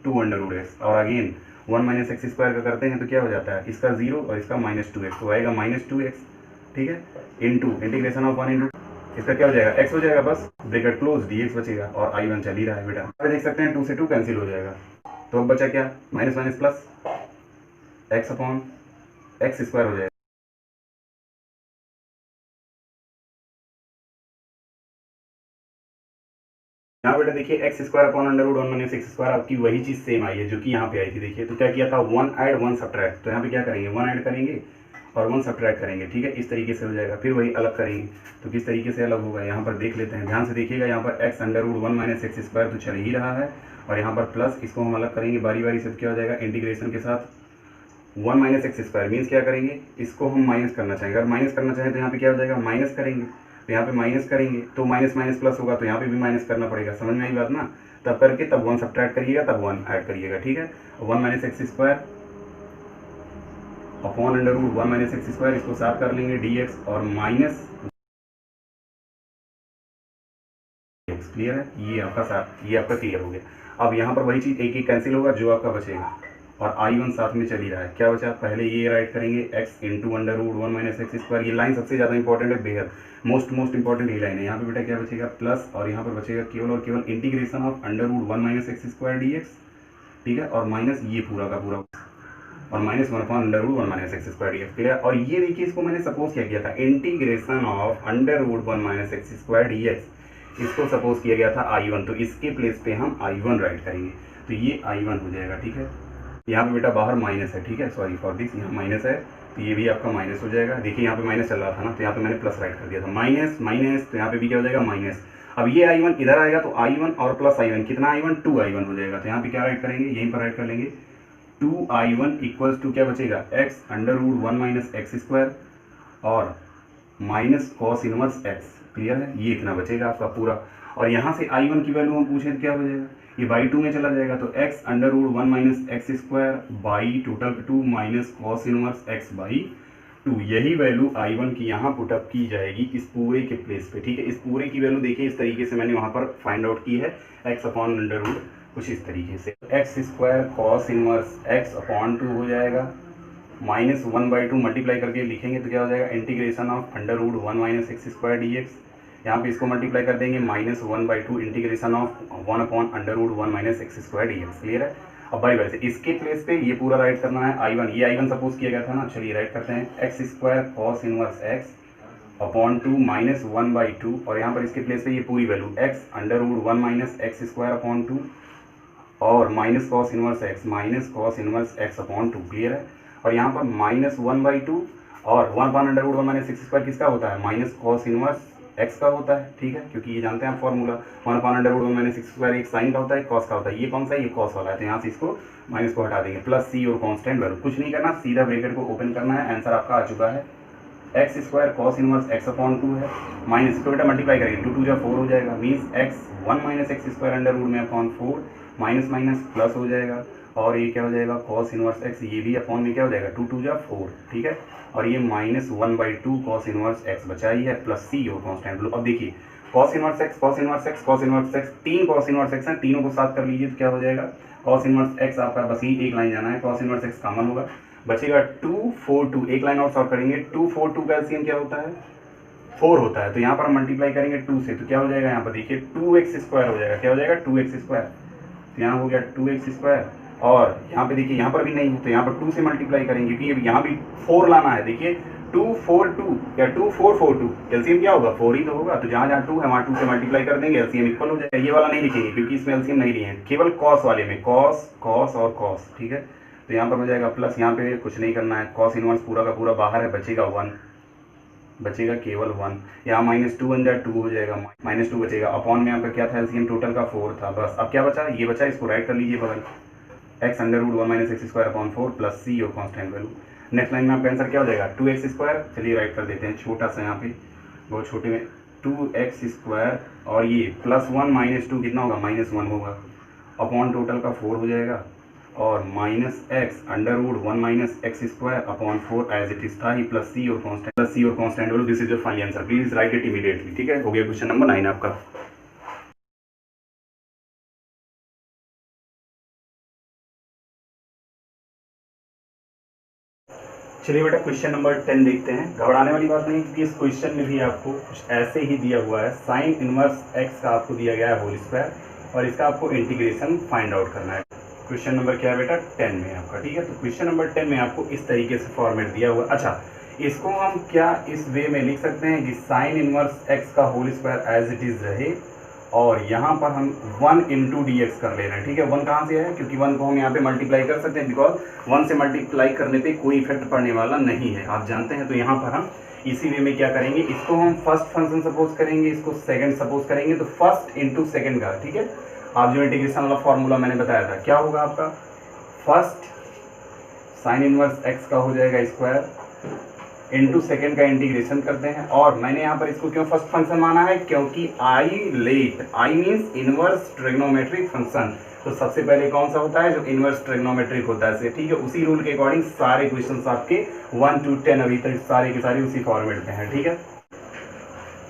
√x, और अगेन 1 माइनस एक्स स्क्वायर का करते हैं तो क्या हो जाता है, इसका 0 और इसका -2x, तो आएगा -2x। ठीक है, इंटू इंटीग्रेशन ऑफ 1 इंटू इसका क्या हो जाएगा, x हो जाएगा, बस ब्रैकेट क्लोज, dx बचेगा, और I1 चल ही रहा है बेटा। आप देख सकते हैं 2 से 2 कैंसिल हो जाएगा, तो अब बचा क्या, minus minus plus x upon x square हो जाएगा। यहाँ बेटा देखिए x square upon √1 minus x square, आपकी वही चीज़ सेम आई है जो कि यहाँ पे आई थी। देखिए तो क्या किया था, 1 ऐड 1 सब्ट्रैक्ट, तो यहाँ पे क्या करेंगे, 1 ऐड करेंगे और 1 सब्ट्रैक्ट करेंगे। ठीक है, इस तरीके से हो जाएगा। फिर वही अलग करेंगे, तो किस तरीके से अलग होगा यहाँ पर देख लेते हैं, ध्यान से देखिएगा। यहाँ पर x √1 माइनस एक्स स्क्वायर तो चल ही रहा है, और यहाँ पर प्लस, इसको हम अलग करेंगे बारी बारी से, क्या हो जाएगा, इंटीग्रेशन के साथ 1 माइनस एक्स स्क्वायर मीन्स क्या करेंगे, इसको हम माइनस करना चाहेंगे। अगर माइनस करना चाहें तो यहाँ पे क्या हो जाएगा, माइनस करेंगे, तो यहाँ पे माइनस करेंगे तो माइनस माइनस प्लस होगा, तो यहाँ पे भी माइनस करना पड़ेगा। समझ में आई बात ना, तब करके तब 1 सब्ट्रैक्ट करिएगा, तब 1 ऐड करिएगा। ठीक है, 1 minus x square upon √1 minus x square, इसको साफ कर लेंगे, dx और माइनस, क्लियर है, ये आपका साफ, ये आपका क्लियर हो गया। अब यहाँ पर वही चीज़ एक कैंसिल होगा, जो आपका बचेगा, और I1 साथ में चल ही रहा है। क्या बचा, पहले ये राइट करेंगे x into √1 minus x square. ये लाइन सबसे ज़्यादा इंपॉर्टेंट है, बेहद मोस्ट इंपॉर्टेंट ये लाइन है। यहाँ पे बेटा क्या बचेगा, प्लस, और यहाँ पर बचेगा केवल और केवल integration of √1 minus x square dx। ठीक है, और माइनस ये पूरा का पूरा, और -1/√1 minus x square dx। Clear, और ये देखिए इसको मैंने सपोज क्या किया था, integration of √1 minus x square dx, इसको सपोज किया गया था I1, तो इसके प्लेस पे हम I1 राइट करेंगे, तो ये I1 हो जाएगा। ठीक है, यहाँ पे बेटा बाहर माइनस है, ठीक है, सॉरी फॉर दिस, यहाँ माइनस है, तो ये भी आपका माइनस हो जाएगा। देखिए यहाँ पे माइनस चल रहा था ना, तो यहाँ पे मैंने प्लस राइट कर दिया था, माइनस माइनस, तो यहाँ पे भी क्या हो जाएगा, माइनस। अब ये I1 इधर आएगा, तो I1 और प्लस I1 कितना, I1 2I1 हो जाएगा। तो यहाँ पे क्या राइट करेंगे, यहीं पर राइट कर लेंगे, 2I1 इक्वल्स टू क्या बचेगा, x √1 माइनस एक्स स्क्वायर और minus cos inverse x। Clear है, ये इतना बचेगा आपका पूरा, और यहाँ से I1 की वैल्यू हम पूछें तो क्या हो जाएगा, ये बाई 2 में चला जाएगा, तो x √1 minus x square by total 2 minus cos inverse x by 2। यही वैल्यू I1 की यहाँ पुटअप की जाएगी इस पूरे के प्लेस पे। ठीक है, इस पूरे की वैल्यू देखिए इस तरीके से मैंने वहाँ पर फाइंड आउट की है, x अपॉन √, कुछ इस तरीके से, x square cos inverse x upon 2 हो जाएगा, -1/2 मल्टीप्लाई करके लिखेंगे तो क्या हो जाएगा, integration of √1 minus x square dx। यहाँ पे इसको मल्टीप्लाई कर देंगे, -1/2 integration of 1/√1 minus x square dx। Clear है, अब बारी बारी से इसके प्लेस पे ये पूरा राइट करना है I1, ये I1 सपोज किया गया था ना। चलिए राइट करते हैं, x square cos inverse x upon 2 minus 1/2 और यहाँ पर इसके प्लेस पे ये पूरी value x under root 1 minus x square upon 2 और minus cos inverse x upon 2। Clear है। और यहाँ पर माइनस 1/2 और 1 upon under root 1 minus x square किसका होता है, माइनस कॉस इनवर्स x का होता है। ठीक है, क्योंकि ये जानते हैं आप formula 1 upon under root 1 minus x square एक साइन का होता है, कॉस का होता है। ये कौन सा है, ये कॉस वाला है, तो यहाँ से इसको माइनस को हटा देंगे, प्लस c और कांस्टेंट वैल्यू। कुछ नहीं करना, सीधा ब्रैकेट को ओपन करना है, आंसर आपका आ चुका है x square cos inverse x upon 2 है, माइनस इसको बेटा मल्टीप्लाई करेंगे, 2 2 4 हो जाएगा, means x 1 minus x square under root में अपॉन 4 माइनस माइनस प्लस हो जाएगा और ये क्या हो जाएगा कॉस इनवर्स x, ये भी अपॉन में क्या हो जाएगा 2 2 4। ठीक है, और ये माइनस 1/2 कॉस इनवर्स x बचा ही है, प्लस c और कांस्टेंट लो। अब देखिए cos inverse x cos inverse x cos inverse x, 3 cos inverse x हैं, तीनों को साथ कर लीजिए तो क्या हो जाएगा कॉस इनवर्स x आपका, बस ही एक लाइन जाना है, कॉस इनवर्स x कॉमन होगा, बचेगा 2 4 2, एक लाइन और सॉल्व करेंगे, 2 4 2 का एलसीएम क्या होता है 4 होता है, तो यहाँ पर हम मल्टीप्लाई करेंगे 2 से, तो क्या हो जाएगा यहाँ पर देखिए 2x स्क्वायर हो जाएगा, क्या हो जाएगा 2x स्क्वायर, तो यहाँ हो गया 2x स्क्वायर। और यहाँ पे देखिए यहाँ पर भी नहीं है, तो यहाँ पर 2 से मल्टीप्लाई करेंगे क्योंकि यहाँ भी 4 लाना है। देखिए 2 4 2 या 2 4 4 2, एलसीएम क्या होगा 4 ही तो होगा, तो जहाँ जहाँ 2 है वहाँ 2 से मल्टीप्लाई कर देंगे, एलसीएम इक्वल हो जाएगा। ये वाला नहीं लिखेंगे क्योंकि इसमें एलसीएम नहीं लिए हैं, केवल कॉस वाले में कॉस कॉस और कॉस। ठीक है, तो यहाँ पर हो जाएगा प्लस, यहाँ पे कुछ नहीं करना है, कॉस इनवर्स पूरा का पूरा बाहर है, बचेगा 1, बचेगा केवल 1, यहाँ माइनस 2 1 2 हो जाएगा, माइनस 2 बचेगा, अपॉन में आपका क्या था एलसीएम टोटल का 4 था, बस अब क्या बचा ये बचा, इसको राइट कर लीजिए बगल, x under root 1 minus x square upon 4 plus c और कांस्टेंट वैल्यू। नेक्स्ट लाइन में आपका आंसर क्या हो जाएगा 2x स्क्वायर, चलिए राइट कर देते हैं छोटा सा यहाँ पे, बहुत छोटे में 2x स्क्वायर और ये प्लस 1 माइनस 2 कितना होगा -1 होगा, अपॉन टोटल का 4 हो जाएगा और minus x under root 1 minus x square upon 4 as it is था ही, प्लस c और constant value. This is your final answer, please write it immediately. ठीक है, हो गया क्वेश्चन नंबर 9 आपका। चलिए बेटा क्वेश्चन नंबर 10 देखते हैं। घबराने वाली बात नहीं क्योंकि इस क्वेश्चन में भी आपको कुछ ऐसे ही दिया हुआ है, साइन इनवर्स x का आपको दिया गया है होल स्क्वायर और इसका आपको इंटीग्रेशन फाइंड आउट करना है। क्वेश्चन नंबर क्या है बेटा 10 में आपका। ठीक है, तो क्वेश्चन नंबर 10 में आपको इस तरीके से फॉर्मेट दिया हुआ है। अच्छा, इसको हम क्या इस वे में लिख सकते हैं कि साइन इनवर्स x का whole square as it is रहे और यहाँ पर हम 1 इंटू डी एक्स कर ले रहे हैं। ठीक है, 1 कहाँ से है, क्योंकि 1 को हम यहाँ पे मल्टीप्लाई कर सकते हैं, बिकॉज 1 से मल्टीप्लाई करने पे कोई इफेक्ट पड़ने वाला नहीं है, आप जानते हैं। तो यहाँ पर हम इसी वे में क्या करेंगे, इसको हम फर्स्ट फंक्शन सपोज करेंगे, इसको सेकंड सपोज करेंगे, तो फर्स्ट इंटू सेकंड का। ठीक है, आप जो इंटीग्रेशन वाला फॉर्मूला मैंने बताया था क्या होगा आपका, फर्स्ट साइन इनवर्स एक्स का हो जाएगा स्क्वायर इंटू सेकेंड का इंटीग्रेशन करते हैं। और मैंने यहाँ पर इसको क्यों फर्स्ट फंक्शन माना है, क्योंकि I means inverse trigonometric function, तो सबसे पहले कौन सा होता है जो इनवर्स ट्रिग्नोमेट्रिक होता है। ठीक है, उसी रूल के अकॉर्डिंग सारे क्वेश्चंस आपके 1 to 10 अभी तक सारे के सारे उसी फॉर्मेट में हैं। ठीक है,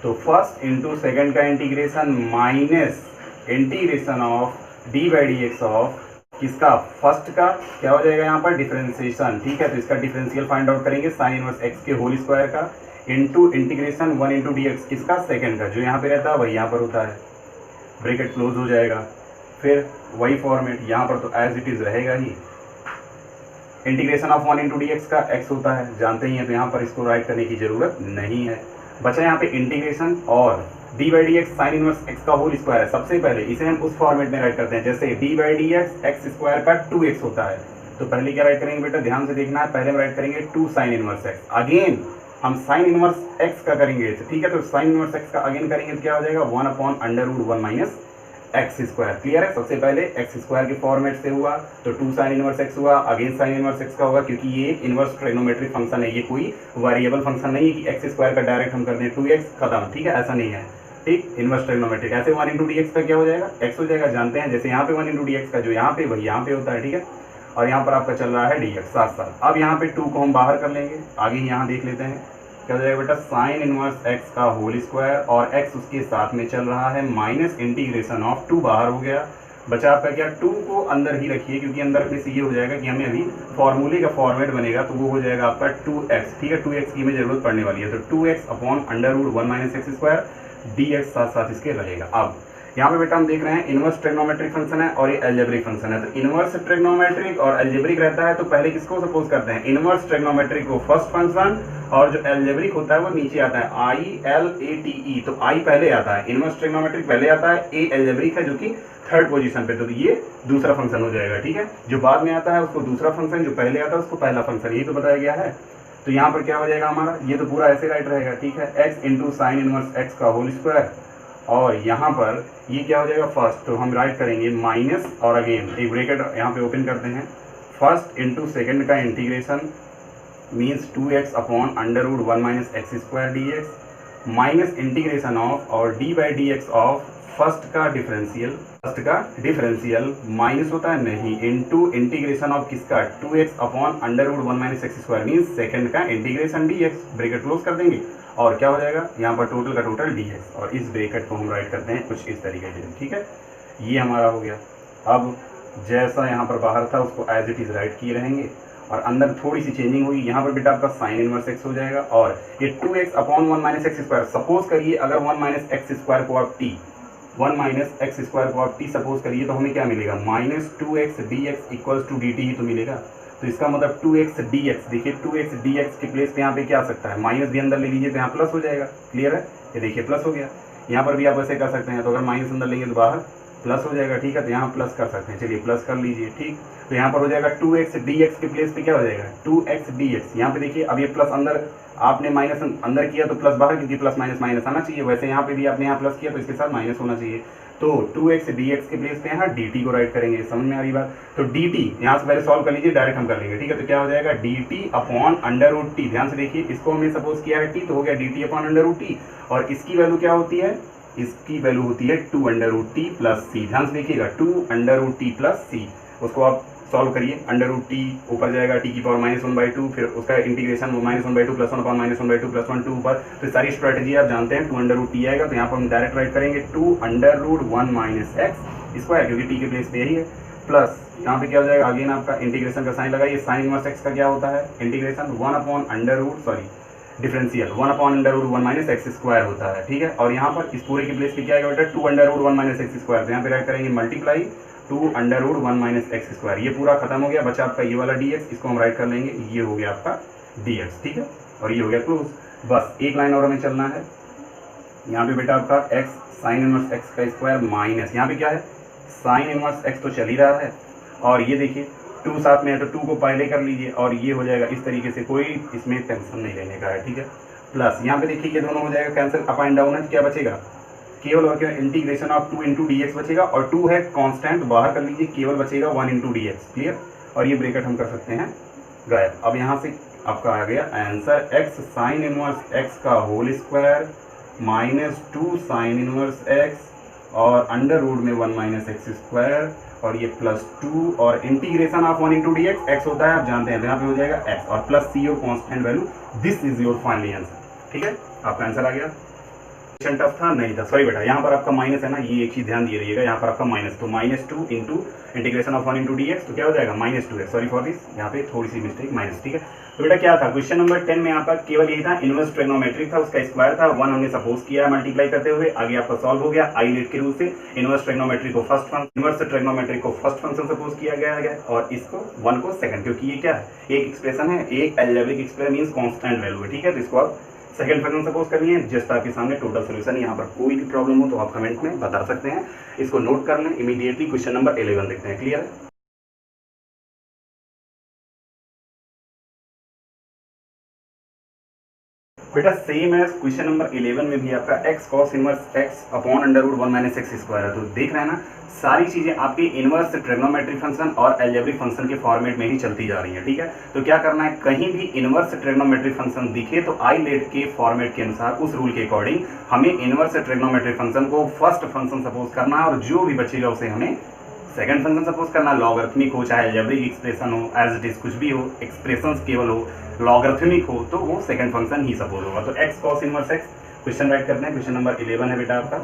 तो फर्स्ट इंटू सेकेंड का integration minus integration of d by d x of किसका, फर्स्ट का क्या हो जाएगा यहाँ पर डिफरेंशिएशन। ठीक है, तो इसका डिफरेंशियल फाइंड आउट करेंगे साइन इनवर्स एक्स के होल स्क्वायर का into integration 1 into d x किसका, सेकेंड का, जो यहाँ पे रहता है वही यहाँ पर होता है, ब्रैकेट क्लोज हो जाएगा, फिर वही फॉर्मेट यहाँ पर तो एज इट इज रहेगा ही। Integration of 1 into d x का x होता है, जानते ही हैं, तो यहाँ पर इसको राइट करने की जरूरत नहीं है। बचा यहाँ पे इंटीग्रेशन और d by d x sign inverse x का होल स्क्वायर है। सबसे पहले इसे हम उस फॉर्मेट में राइट करते हैं, जैसे D by d x x square का 2x होता है, तो पहले क्या राइट करेंगे बेटा, ध्यान से देखना है, पहले हम राइट करेंगे 2 साइन इनवर्स एक्स, अगेन हम साइन इनवर्स एक्स का करेंगे। ठीक है, तो साइन इनवर्स एक्स का अगेन करेंगे तो क्या हो जाएगा 1 upon under root 1 minus x square. Clear है, सबसे पहले एक्स स्क्वायर के फॉर्मेट से हुआ तो 2 साइन इनवर्स एक्स हुआ, अगेन साइन इनवर्स एक्स का होगा, क्योंकि ये इनवर्स ट्रिग्नोमेट्रिक फंक्शन है, ये कोई वेरिएबल फंक्शन नहीं है कि एक्स स्क्वायर का डायरेक्ट हम कर दें 2x खत्म। ठीक है, ऐसा नहीं है। ठीक, इनवर्स ट्रिग्नोमेट्रिक ऐसे 1 इंटू डी एक्स का क्या हो जाएगा, x हो जाएगा, जानते हैं, जैसे यहाँ पे 1 इंटू डी एक्स का जो यहाँ पे वही यहाँ पे होता है। ठीक है, और यहाँ पर आपका चल रहा है डी एक्स साथ साथ। अब यहाँ पे 2 को हम बाहर कर लेंगे, आगे यहाँ देख लेते हैं क्या हो जाएगा बेटा, साइन इनवर्स x का होल स्क्वायर और x उसके साथ में चल रहा है माइनस इंटीग्रेशन ऑफ 2 बाहर हो गया, बचा आपका क्या, 2 को अंदर ही रखिए, क्योंकि अंदर में से ये हो जाएगा कि हमें अभी फॉर्मूले का फॉर्मेट बनेगा, तो वो हो जाएगा आपका 2x। ठीक है, 2x की हमें जरूरत पड़ने वाली है, तो 2x upon under root 1 minus x square d x साथ साथ इसके रहेगा। अब यहाँ पे बेटा हम देख रहे हैं इनवर्स ट्रिग्नोमेट्रिक फंक्शन है और ये अलजेब्रिक फंक्शन है। तो इनवर्स ट्रिग्नोमेट्रिक और अलजेब्रिक रहता है तो पहले किसको सपोज करते हैं, इनवर्स ट्रिग्नोमेट्रिक को फर्स्ट फंक्शन, और जो अलजेब्रिक होता है वो नीचे आता है ILATE, तो I पहले आता है, इनवर्स ट्रिग्नोमेट्रिक पहले आता है, A अलजेब्रिक है जो कि थर्ड पोजीशन पे, तो ये दूसरा फंक्शन हो जाएगा। ठीक है, जो बाद में आता है उसको दूसरा फंक्शन, जो पहले आता है उसको पहला फंक्शन, यही तो बताया गया है। तो यहाँ पर क्या हो जाएगा हमारा, ये तो पूरा ऐसे राइट रहेगा। ठीक है, x into sine inverse x का होल स्क्वायर, और यहाँ पर ये क्या हो जाएगा फर्स्ट, तो हम राइट करेंगे माइनस, और अगेन एक ब्रैकेट यहाँ पे ओपन करते हैं, फर्स्ट इंटू सेकेंड का integration means 2x upon under root 1 minus x square d x minus integration of और d by d x of first का डिफरेंशियल माइनस होता है नहीं, इंटू इंटीग्रेशन ऑफ किसका 2x upon under root 1 minus x square means second का integration dx, bracket close कर देंगे और क्या हो जाएगा यहाँ पर टोटल का टोटल dx, और इस ब्रैकेट को हम राइट करते हैं कुछ इस तरीके से। ठीक है, ये हमारा हो गया। अब जैसा यहाँ पर बाहर था उसको एज इट इज राइट किए रहेंगे, और अंदर थोड़ी सी चेंजिंग हुई, यहाँ पर बेटा आपका साइन इनवर्स एक्स हो जाएगा, और ये 2x upon 1 minus x square, suppose करिए अगर 1 माइनस एक्स स्क्वायर को आप t सपोज करिए तो हमें क्या मिलेगा, minus 2x dx equals to dt ही तो मिलेगा। तो इसका मतलब 2x dx, देखिए 2x dx के प्लेस पे यहाँ पे क्या आ सकता है, माइनस भी अंदर ले लीजिए तो यहाँ प्लस हो जाएगा। क्लियर है, ये देखिए प्लस हो गया। यहाँ पर भी आप ऐसे कर सकते हैं, तो अगर माइनस अंदर लेंगे तो बाहर प्लस हो जाएगा। ठीक है, तो यहाँ प्लस कर सकते हैं, चलिए प्लस कर लीजिए। ठीक, तो यहाँ पर हो जाएगा 2x dx के प्लेस पे क्या हो जाएगा 2x dx। यहाँ पे देखिए अब ये प्लस अंदर आपने माइनस अंदर किया तो प्लस बाहर, क्योंकि प्लस माइनस माइनस आना चाहिए, वैसे यहाँ पे भी आपने यहाँ प्लस किया तो इसके साथ माइनस होना चाहिए। तो 2x dx के प्लेस पे यहाँ dt को राइट करेंगे, समझ में आ रही बात। तो dt यहाँ से पहले सॉल्व कर लीजिए, डायरेक्ट हम कर लेंगे। ठीक है, तो क्या हो जाएगा dt upon under root t, ध्यान से देखिए इसको हमने सपोज किया है t, तो हो गया dt upon under root t, और इसकी वैल्यू क्या होती है, इसकी वैल्यू होती है 2 अंडर रूट टी प्लस सी। ध्यान से देखिएगा 2 अंडर रूट टी प्लस सी, उसको आप सॉल्व करिए, अंडर रूट टी ऊपर जाएगा टी की पावर -1/2, फिर उसका इंटीग्रेशन -1/2 प्लस 1 अपॉन -1/2 प्लस 1 2 ऊपर। तो सारी स्ट्रेटेजी आप जानते हैं, 2 अंडर रूट टी आएगा तो यहाँ पर हम डायरेक्ट राइट करेंगे 2 under root 1 minus x square, क्योंकि टी के प्लेस पे यही है, प्लस यहाँ पे क्या हो जाएगा, अगेन आपका इंटीग्रेशन का साइन लगाइए, साइन इनवर्स एक्स का क्या होता है integration 1 upon under root differential 1 upon under root 1 minus x square होता है। ठीक है, और यहाँ पर इस पूरे के प्लेस पे क्या आएगा बेटा 2 under root 1 minus x square, तो यहाँ पे राइट करेंगे multiply 2 under root 1 minus x square. ये पूरा खत्म हो गया, बचा आपका ये वाला dx, इसको हम राइट कर लेंगे, ये हो गया आपका dx। ठीक है, और ये हो गया क्लोज। बस एक लाइन और हमें चलना है, यहाँ पे बेटा आपका x साइन इनवर्स एक्स का स्क्वायर माइनस, यहाँ पे क्या है साइन इनवर्स एक्स तो चल ही रहा है, और ये देखिए 2 साथ में है तो 2 को पहले कर लीजिए, और ये हो जाएगा इस तरीके से, कोई इसमें टेंशन नहीं लेने का है। ठीक है, प्लस यहाँ पे देखिए ये दोनों हो जाएगा कैंसिल, अप एंड डाउन है, क्या बचेगा केवल और क्या integration of 2 into d x बचेगा, और 2 है कांस्टेंट बाहर कर लीजिए, केवल बचेगा 1 इंटू डी एक्स। क्लियर, और ये ब्रैकेट हम कर सकते हैं गायब। अब यहाँ से आपका आ गया answer x sine inverse x का whole square minus 2 sine inverse x और अंडर रूट में 1 माइनस एक्स स्क्वायर, और ये प्लस 2 और integration of 1 into d x होता है आप जानते हैं, तो यहाँ पे हो जाएगा x और प्लस सी और constant value. This is your final answer. ठीक है, आपका आंसर आ गया। टफ था नहीं था, सॉरी बेटा, यहाँ पर आपका माइनस है ना, ये एक चीज ध्यान दिए रहिएगा, यहाँ पर आपका माइनस, तो -2 into integration of 1 into d x, तो क्या हो जाएगा -2 है, सॉरी फॉर दिस, यहाँ पे थोड़ी सी मिस्टेक माइनस। ठीक है, तो बेटा क्या था क्वेश्चन नंबर 10 में आपका केवल यही था, इनवर्स ट्रिग्नोमेट्रिक था, उसका स्क्वायर था, 1 हमने सपोज किया है मल्टीप्लाई करते हुए, आगे आपका सॉल्व हो गया आईलेट के रूल से। इनवर्स ट्रिग्नोमेट्रिक को फर्स्ट फंक्शन, इनवर्स ट्रिग्नोमेट्रिक को फर्स्ट फंक्शन सपोज किया गया है, और इसको 1 को सेकंड, क्योंकि ये क्या है एक एक्सप्रेशन है, एक algebraic expression means constant value है। ठीक है, तो इसको आप सेकंड फंक्शन सपोज कर लिए, जस्ट आपके सामने टोटल सोल्यूशन। यहाँ पर कोई भी प्रॉब्लम हो तो आप कमेंट में बता सकते हैं, इसको नोट कर लें। इमीडिएटली क्वेश्चन नंबर 11 देखते हैं। क्लियर है, बेटा सेम है क्वेश्चन नंबर 11 में भी आपका x cos inverse x upon under root 1 minus x square है। तो देख रहे हैं ना, सारी चीजें आपके इनवर्स ट्रिग्नोमेट्रिक फंक्शन और अलजेब्रिक फंक्शन के फॉर्मेट में ही चलती जा रही है। ठीक है, तो क्या करना है, कहीं भी इनवर्स ट्रिग्नोमेट्रिक फंक्शन दिखे तो आईलेट के फॉर्मेट के अनुसार उस रूल के अकॉर्डिंग हमें इनवर्स ट्रिग्नोमेट्रिक फंक्शन को फर्स्ट फंक्शन सपोज करना है, और जो भी बचेगा उसे हमें सेकंड फंक्शन सपोज करना। लॉगरिथमिक हो चाहे अलजेब्रिक एक्सप्रेशन हो, एज इट इज कुछ भी हो, एक्सप्रेशंस केवल हो, लॉगरिथमिक हो तो वो सेकंड फंक्शन ही सपोज होगा। तो x cos inverse x question right करते हैं, क्वेश्चन नंबर 11 है बेटा आपका।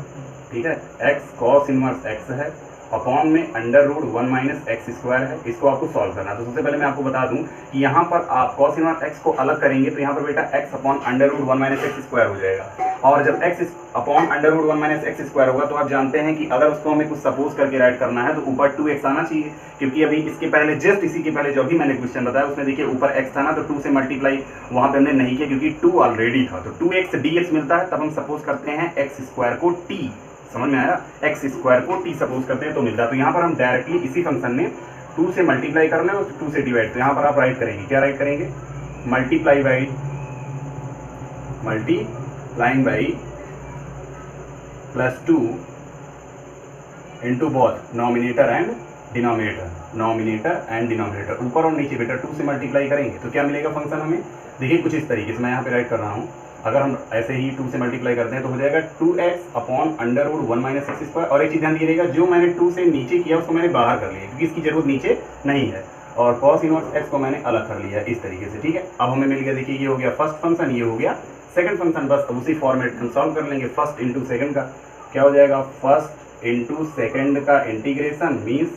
ठीक है, x cos इनवर्स x है, अपॉन में under root 1 minus x square है, इसको आपको सॉल्व करना है। तो सबसे पहले मैं आपको बता दूं कि यहाँ पर आप कॉस इनवर्स एक्स को अलग करेंगे तो यहाँ पर बेटा x upon under root 1 minus x square हो जाएगा, और जब x upon under root 1 minus x square होगा तो आप जानते हैं कि अगर उसको हमें कुछ सपोज करके राइट करना है तो ऊपर 2x आना चाहिए, क्योंकि अभी इसके पहले जस्ट इसी के पहले जो भी मैंने क्वेश्चन बताया उसमें देखिए ऊपर x था ना, तो 2 से मल्टीप्लाई वहां पे हमने नहीं किया क्योंकि 2 ऑलरेडी था, तो 2x dx मिलता है, तब हम सपोज करते हैं x स्क्वायर को t, समझ में आया, x स्क्वायर को t सपोज करते हैं तो मिलता है। तो यहाँ पर हम डायरेक्टली इसी फंक्शन में 2 से मल्टीप्लाई कर लें और 2 से डिवाइड, तो यहाँ पर आप राइट करेंगे, क्या राइट करेंगे, multiplying by plus 2 into both nominator and denominator, ऊपर और नीचे बेटा 2 से मल्टीप्लाई करेंगे तो क्या मिलेगा फंक्शन हमें, देखिए कुछ इस तरीके से मैं यहाँ पे राइट कर रहा हूँ। अगर हम ऐसे ही 2 से मल्टीप्लाई करते हैं तो हो जाएगा 2x upon under root 1 minus x square, और एक चीज़ ध्यान दीजिएगा, जो मैंने 2 से नीचे किया उसको मैंने बाहर कर लिया क्योंकि इसकी जरूरत नीचे नहीं है, और कॉस इनवर्स एक्स को मैंने अलग कर लिया इस तरीके से, ठीक है। अब हमें मिल गया, देखिए ये हो गया फर्स्ट फंक्शन, ये हो गया सेकंड फंक्शन, बस उसी फॉर्मेट हम सॉल्व कर लेंगे। फर्स्ट इंटू सेकंड का क्या हो जाएगा, फर्स्ट इंटू सेकंड का इंटीग्रेशन मीन्स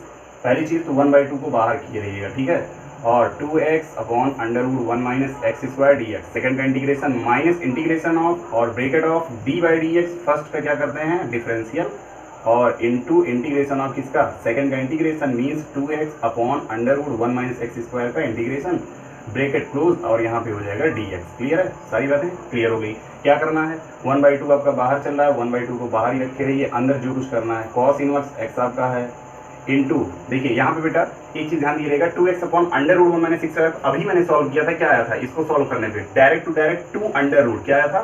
पहली चीज़ तो 1/2 को बाहर किए रहिएगा, ठीक है, और 2x upon under root 1 minus x square d x, second का इंटीग्रेशन माइनस इंटीग्रेशन ऑफ और bracket of d by d x, first का क्या करते हैं डिफरेंशियल, और इनटू इंटीग्रेशन ऑफ किसका, सेकंड का integration means 2x upon under root 1 minus x square का इंटीग्रेशन, ब्रेकेट क्लोज, और यहाँ पे हो जाएगा dx। क्लियर है, सारी बातें क्लियर हो गई। क्या करना है, 1/2 आपका बाहर चल रहा है, 1/2 को बाहर ही रखे रहिए, अंदर जो कुछ करना है कॉस इनवर्स एक्स आपका है इंटू, देखिए यहाँ पे बेटा एक चीज ध्यान दीजिएगा, 2x upon under root 1 minus 6 अभी मैंने सॉल्व किया था, क्या आया था, इसको सॉल्व करने पे direct to direct 2 under root, क्या आया था,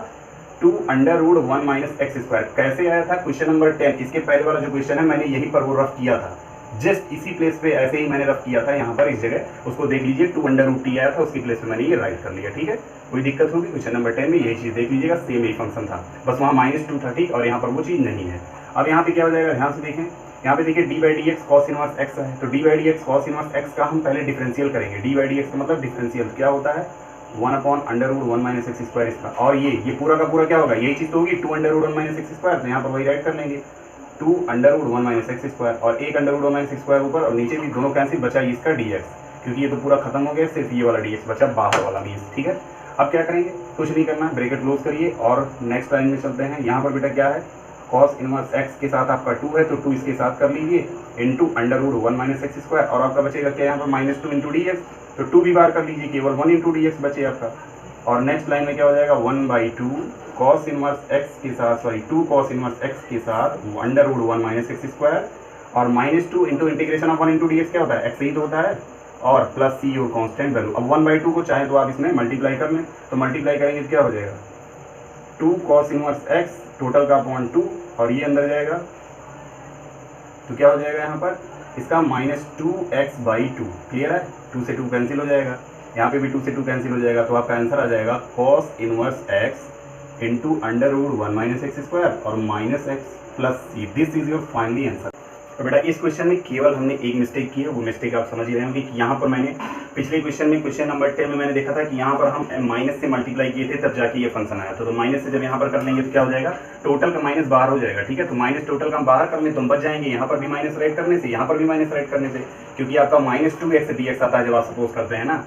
2 under root 1 minus x square, कैसे आया था, क्वेश्चन नंबर 10, इसके पहले वाला जो क्वेश्चन है मैंने यहीं पर वो रफ किया था, जस्ट इसी प्लेस पे ऐसे ही मैंने रफ किया था, यहाँ पर इस जगह उसको देख लीजिए, 2 अंडर रूट टी आया था, उसकी प्लेस पे मैंने ये राइट कर लिया, ठीक है। कोई दिक्कत होगी, क्वेश्चन नंबर 10 में यही चीज देख लीजिएगा, सेम ही फंक्शन था, बस वहाँ -2 था, ठीक, और यहाँ पर वो चीज नहीं है। अब यहाँ पे क्या हो जाएगा, ध्यान से देखें, यहाँ पे देखिए D by d x cos inverse x है, तो D by d x cos inverse x का हम पहले डिफरेंशियल करेंगे, डी बाई डी एक्स का मतलब डिफरेंशियल क्या होता है, 1 upon under root 1 minus x square इसका, और ये पूरा का पूरा क्या होगा, यही चीज तो होगी 2 under root 1 minus x square, तो यहाँ पर वही राइट कर लेंगे 2 under root 1 minus x square, और 1 under root 1 minus x square ऊपर, और नीचे भी दोनों कैंसिल, बचा इसका डी एक्स, क्योंकि ये तो पूरा खत्म हो गया, सिर्फ ये वाला डी एक्स बचा बाहर वाला मीन्स, ठीक है। अब क्या करेंगे, कुछ नहीं करना, ब्रेकेट क्लोज करिए और नेक्स्ट लाइन में चलते हैं। यहाँ पर बेटा क्या है, कॉस इनवर्स एक्स के साथ आपका 2 है तो 2 इसके साथ कर लीजिए into under root 1 minus x square, और आपका बचेगा क्या यहाँ पर -2 इंटू डी एक्स, तो 2 भी बाहर कर लीजिए, केवल 1 इंटू डी एक्स बचे आपका, और नेक्स्ट लाइन में क्या हो जाएगा 1/2 कॉस इनवर्स एक्स के साथ, सॉरी 2 कॉस इनवर्स एक्स के साथ under root 1 minus x square, और -2 into integration of 1 into d x क्या होता है, एक्स ही तो होता है, और प्लस सी और कांस्टेंट वैल्यू। अब 1/2 को चाहे तो आप इसमें मल्टीप्लाई कर लें, तो मल्टीप्लाई करेंगे तो क्या हो जाएगा 2 कॉस इनवर्स एक्स टोटल का अपॉन 2, और ये अंदर जाएगा तो क्या हो जाएगा यहाँ पर इसका -2x/2, क्लियर है, 2 से 2 कैंसिल हो जाएगा, यहाँ पे भी 2 से 2 कैंसिल हो जाएगा, तो आपका आंसर आ जाएगा cos inverse x into under root 1 minus x square और minus x plus c, this is your finally answer. तो बेटा इस क्वेश्चन में केवल हमने एक मिस्टेक की है, वो मिस्टेक आप समझ ही रहे होंगे कि यहाँ पर मैंने पिछले क्वेश्चन में क्वेश्चन नंबर 10 में मैंने देखा था कि यहाँ पर हम माइनस से मल्टीप्लाई किए थे तब जाके ये फंक्शन आया था, तो माइनस से जब यहाँ पर कर लेंगे तो क्या हो जाएगा, टोटल का माइनस बाहर हो जाएगा, ठीक है, तो माइनस टोटल का हम बाहर कर लें तो हम बच जाएंगे, यहाँ पर भी माइनस राइट करने से, यहाँ पर भी माइनस राइट करने से, क्योंकि आपका -2x dx आता है जब आप सपोज करते हैं ना,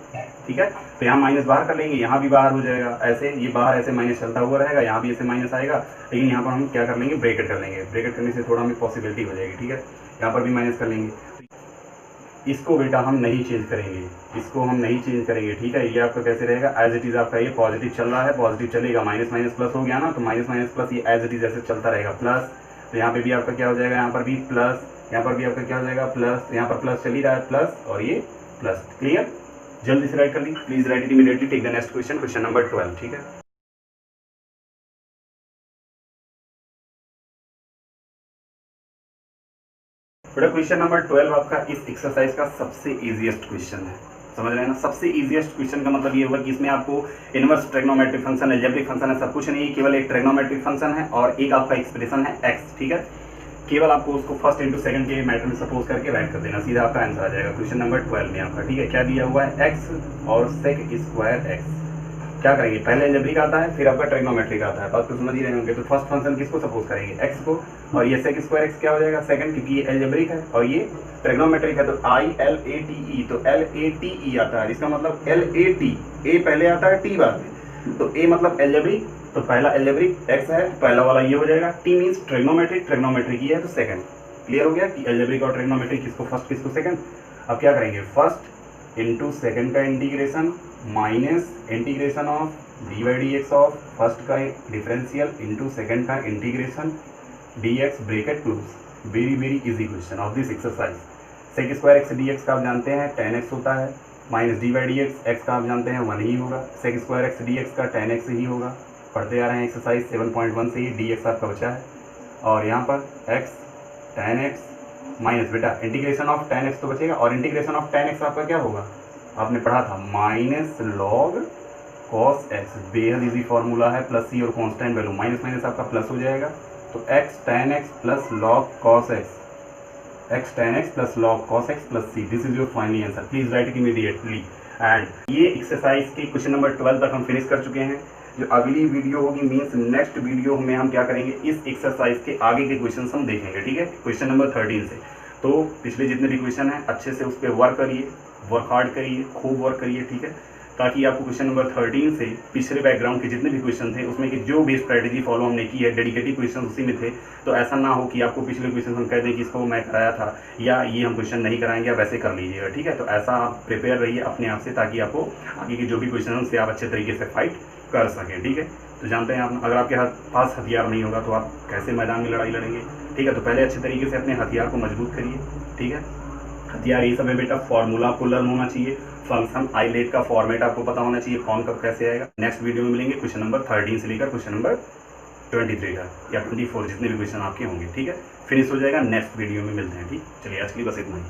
ठीक है, तो यहाँ माइनस बाहर कर लेंगे, यहाँ भी बाहर हो जाएगा, ऐसे ये बाहर ऐसे माइनस चलता हुआ रहेगा, यहाँ भी ऐसे माइनस आएगा, लेकिन यहाँ पर हम क्या कर लेंगे, ब्रेकेट कर लेंगे, ब्रेकेट करने से थोड़ा हमें पॉसिबिलिटी हो जाएगी, ठीक है, यहाँ पर भी माइनस कर लेंगे। इसको बेटा हम नहीं चेंज करेंगे, इसको हम नहीं चेंज करेंगे, ठीक है, ये आपका कैसे रहेगा एज इट इज, आपका ये पॉजिटिव चल रहा है, पॉजिटिव चलेगा, माइनस माइनस प्लस हो गया ना, तो माइनस माइनस प्लस ये एज इट इज ऐसे चलता रहेगा, प्लस, तो यहाँ पे भी आपका क्या हो जाएगा, यहाँ पर भी प्लस, यहाँ पर भी आपका क्या हो जाएगा प्लस, यहाँ पर प्लस चल ही रहा है प्लस, और ये प्लस, क्लियर, जल्दी से राइट कर ली, please write it immediately, take the next question, question number 12, ठीक है। बेटा क्वेश्चन नंबर 12 आपका इस एक्सरसाइज का सबसे इजीएस्ट क्वेश्चन है, समझ रहे हैं ना, सबसे इजीएस्ट क्वेश्चन का मतलब ये होगा कि इसमें आपको inverse trigonometric function, algebraic function है, सब कुछ नहीं, केवल एक ट्रिग्नोमेट्रिक फंक्शन है और एक आपका एक्सप्रेशन है x, ठीक है, केवल आपको उसको फर्स्ट इंटू सेकंड के मैटर में सपोज करके राइट कर देना, सीधा आपका आंसर आ जाएगा क्वेश्चन नंबर 12 में आपका, ठीक है। क्या दिया हुआ है x और sec² x, क्या करेंगे, पहले एल्जेब्रिक आता है फिर आपका ट्रिग्नोमेट्रिक आता है, बात तो समझ ही रहे होंगे। तो फर्स्ट फंक्शन किसको सपोज करेंगे, x को, और ये sec स्क्वायर x क्या हो जाएगा सेकंड, क्योंकि ये एल्जेब्रिक है और ये ट्रिग्नोमेट्रिक है। तो ILATE, तो LATE आता है, इसका मतलब LAT, a पहले आता है t बाद में, तो a मतलब एल्जेब्रिक, तो पहला एल्जेब्रिक x है, पहला वाला ये हो जाएगा, t मीन्स ट्रिग्नोमेट्रिक, ट्रिग्नोमेट्रिक ये है तो सेकंड। क्लियर हो गया कि एल्जेब्रिक और ट्रिग्नोमेट्रिक किसको फर्स्ट किसको सेकंड। अब क्या करेंगे, फर्स्ट इंटू सेकंड का integration minus integration of d by d x of first का डिफरेंशियल इंटू सेकंड का integration d x bracket close. Very very easy question of this exercise. Sec square x d x का आप जानते हैं 10x होता है, minus d by d x का आप जानते हैं 1 ही होगा, sec square x d x का 10x ही होगा। पढ़ते आ रहे हैं एक्सरसाइज 7.1 से ही डी एक्स आपका बचा है, और यहाँ पर x 10x माइनस बेटा इंटीग्रेशन ऑफ 10x तो बचेगा, और इंटीग्रेशन ऑफ 10x आपका क्या होगा, आपने पढ़ा था माइनस लॉग cos x, बेहद इजी फॉर्मूला है, प्लस सी और कांस्टेंट वैल्यू, माइनस माइनस आपका प्लस हो जाएगा, तो x tan x plus log cos x, x tan x plus log cos x plus c, this is your final answer, please write it immediately. And ये exercise के question number 12 तक हम finish कर चुके हैं। जो अगली वीडियो होगी मीन्स नेक्स्ट वीडियो में हम क्या करेंगे, इस एक्सरसाइज के आगे के क्वेश्चन हम देखेंगे, ठीक है, क्वेश्चन नंबर 13 से। तो पिछले जितने भी क्वेश्चन हैं अच्छे से उस पर वर्क करिए, वर्क हार्ड करिए, खूब वर्क करिए, ठीक है, ताकि आपको क्वेश्चन नंबर 13 से पिछले बैकग्राउंड के जितने भी क्वेश्चन थे उसमें कि जो भी स्ट्रेटेजी फॉलो हमने की है, डेडिकेटिव क्वेश्चन उसी में थे, तो ऐसा ना हो कि आपको पिछले क्वेश्चन हम कह दें कि इसको मैं कराया था या ये हम क्वेश्चन नहीं कराएंगे, आप वैसे कर लीजिएगा, ठीक है। तो ऐसा आप प्रिपेयर रहिए अपने आप से, ताकि आपको आगे के जो भी क्वेश्चन हैं उससे आप अच्छे तरीके से फाइट कर सकें, ठीक है। तो जानते हैं आप, अगर आपके पास हथियार नहीं होगा तो आप कैसे मैदान में लड़ाई लड़ेंगे, ठीक है। तो पहले अच्छे तरीके से अपने हथियार को मजबूत करिए, ठीक है। हथियार ये सब है बेटा, फॉर्मूला आपको लर्न होना चाहिए, फंक्शन आइलेट का फॉर्मेट आपको पता होना चाहिए, कौन कब कैसे आएगा। नेक्स्ट वीडियो में मिलेंगे क्वेश्चन नंबर 13 से लेकर क्वेश्चन नंबर 23 का या 24, जितने भी क्वेश्चन आपके होंगे, ठीक है। फिनिश हो जाएगा, नेक्स्ट वीडियो में मिलते हैं, ठीक। चलिए आज के लिए बस इतना ही।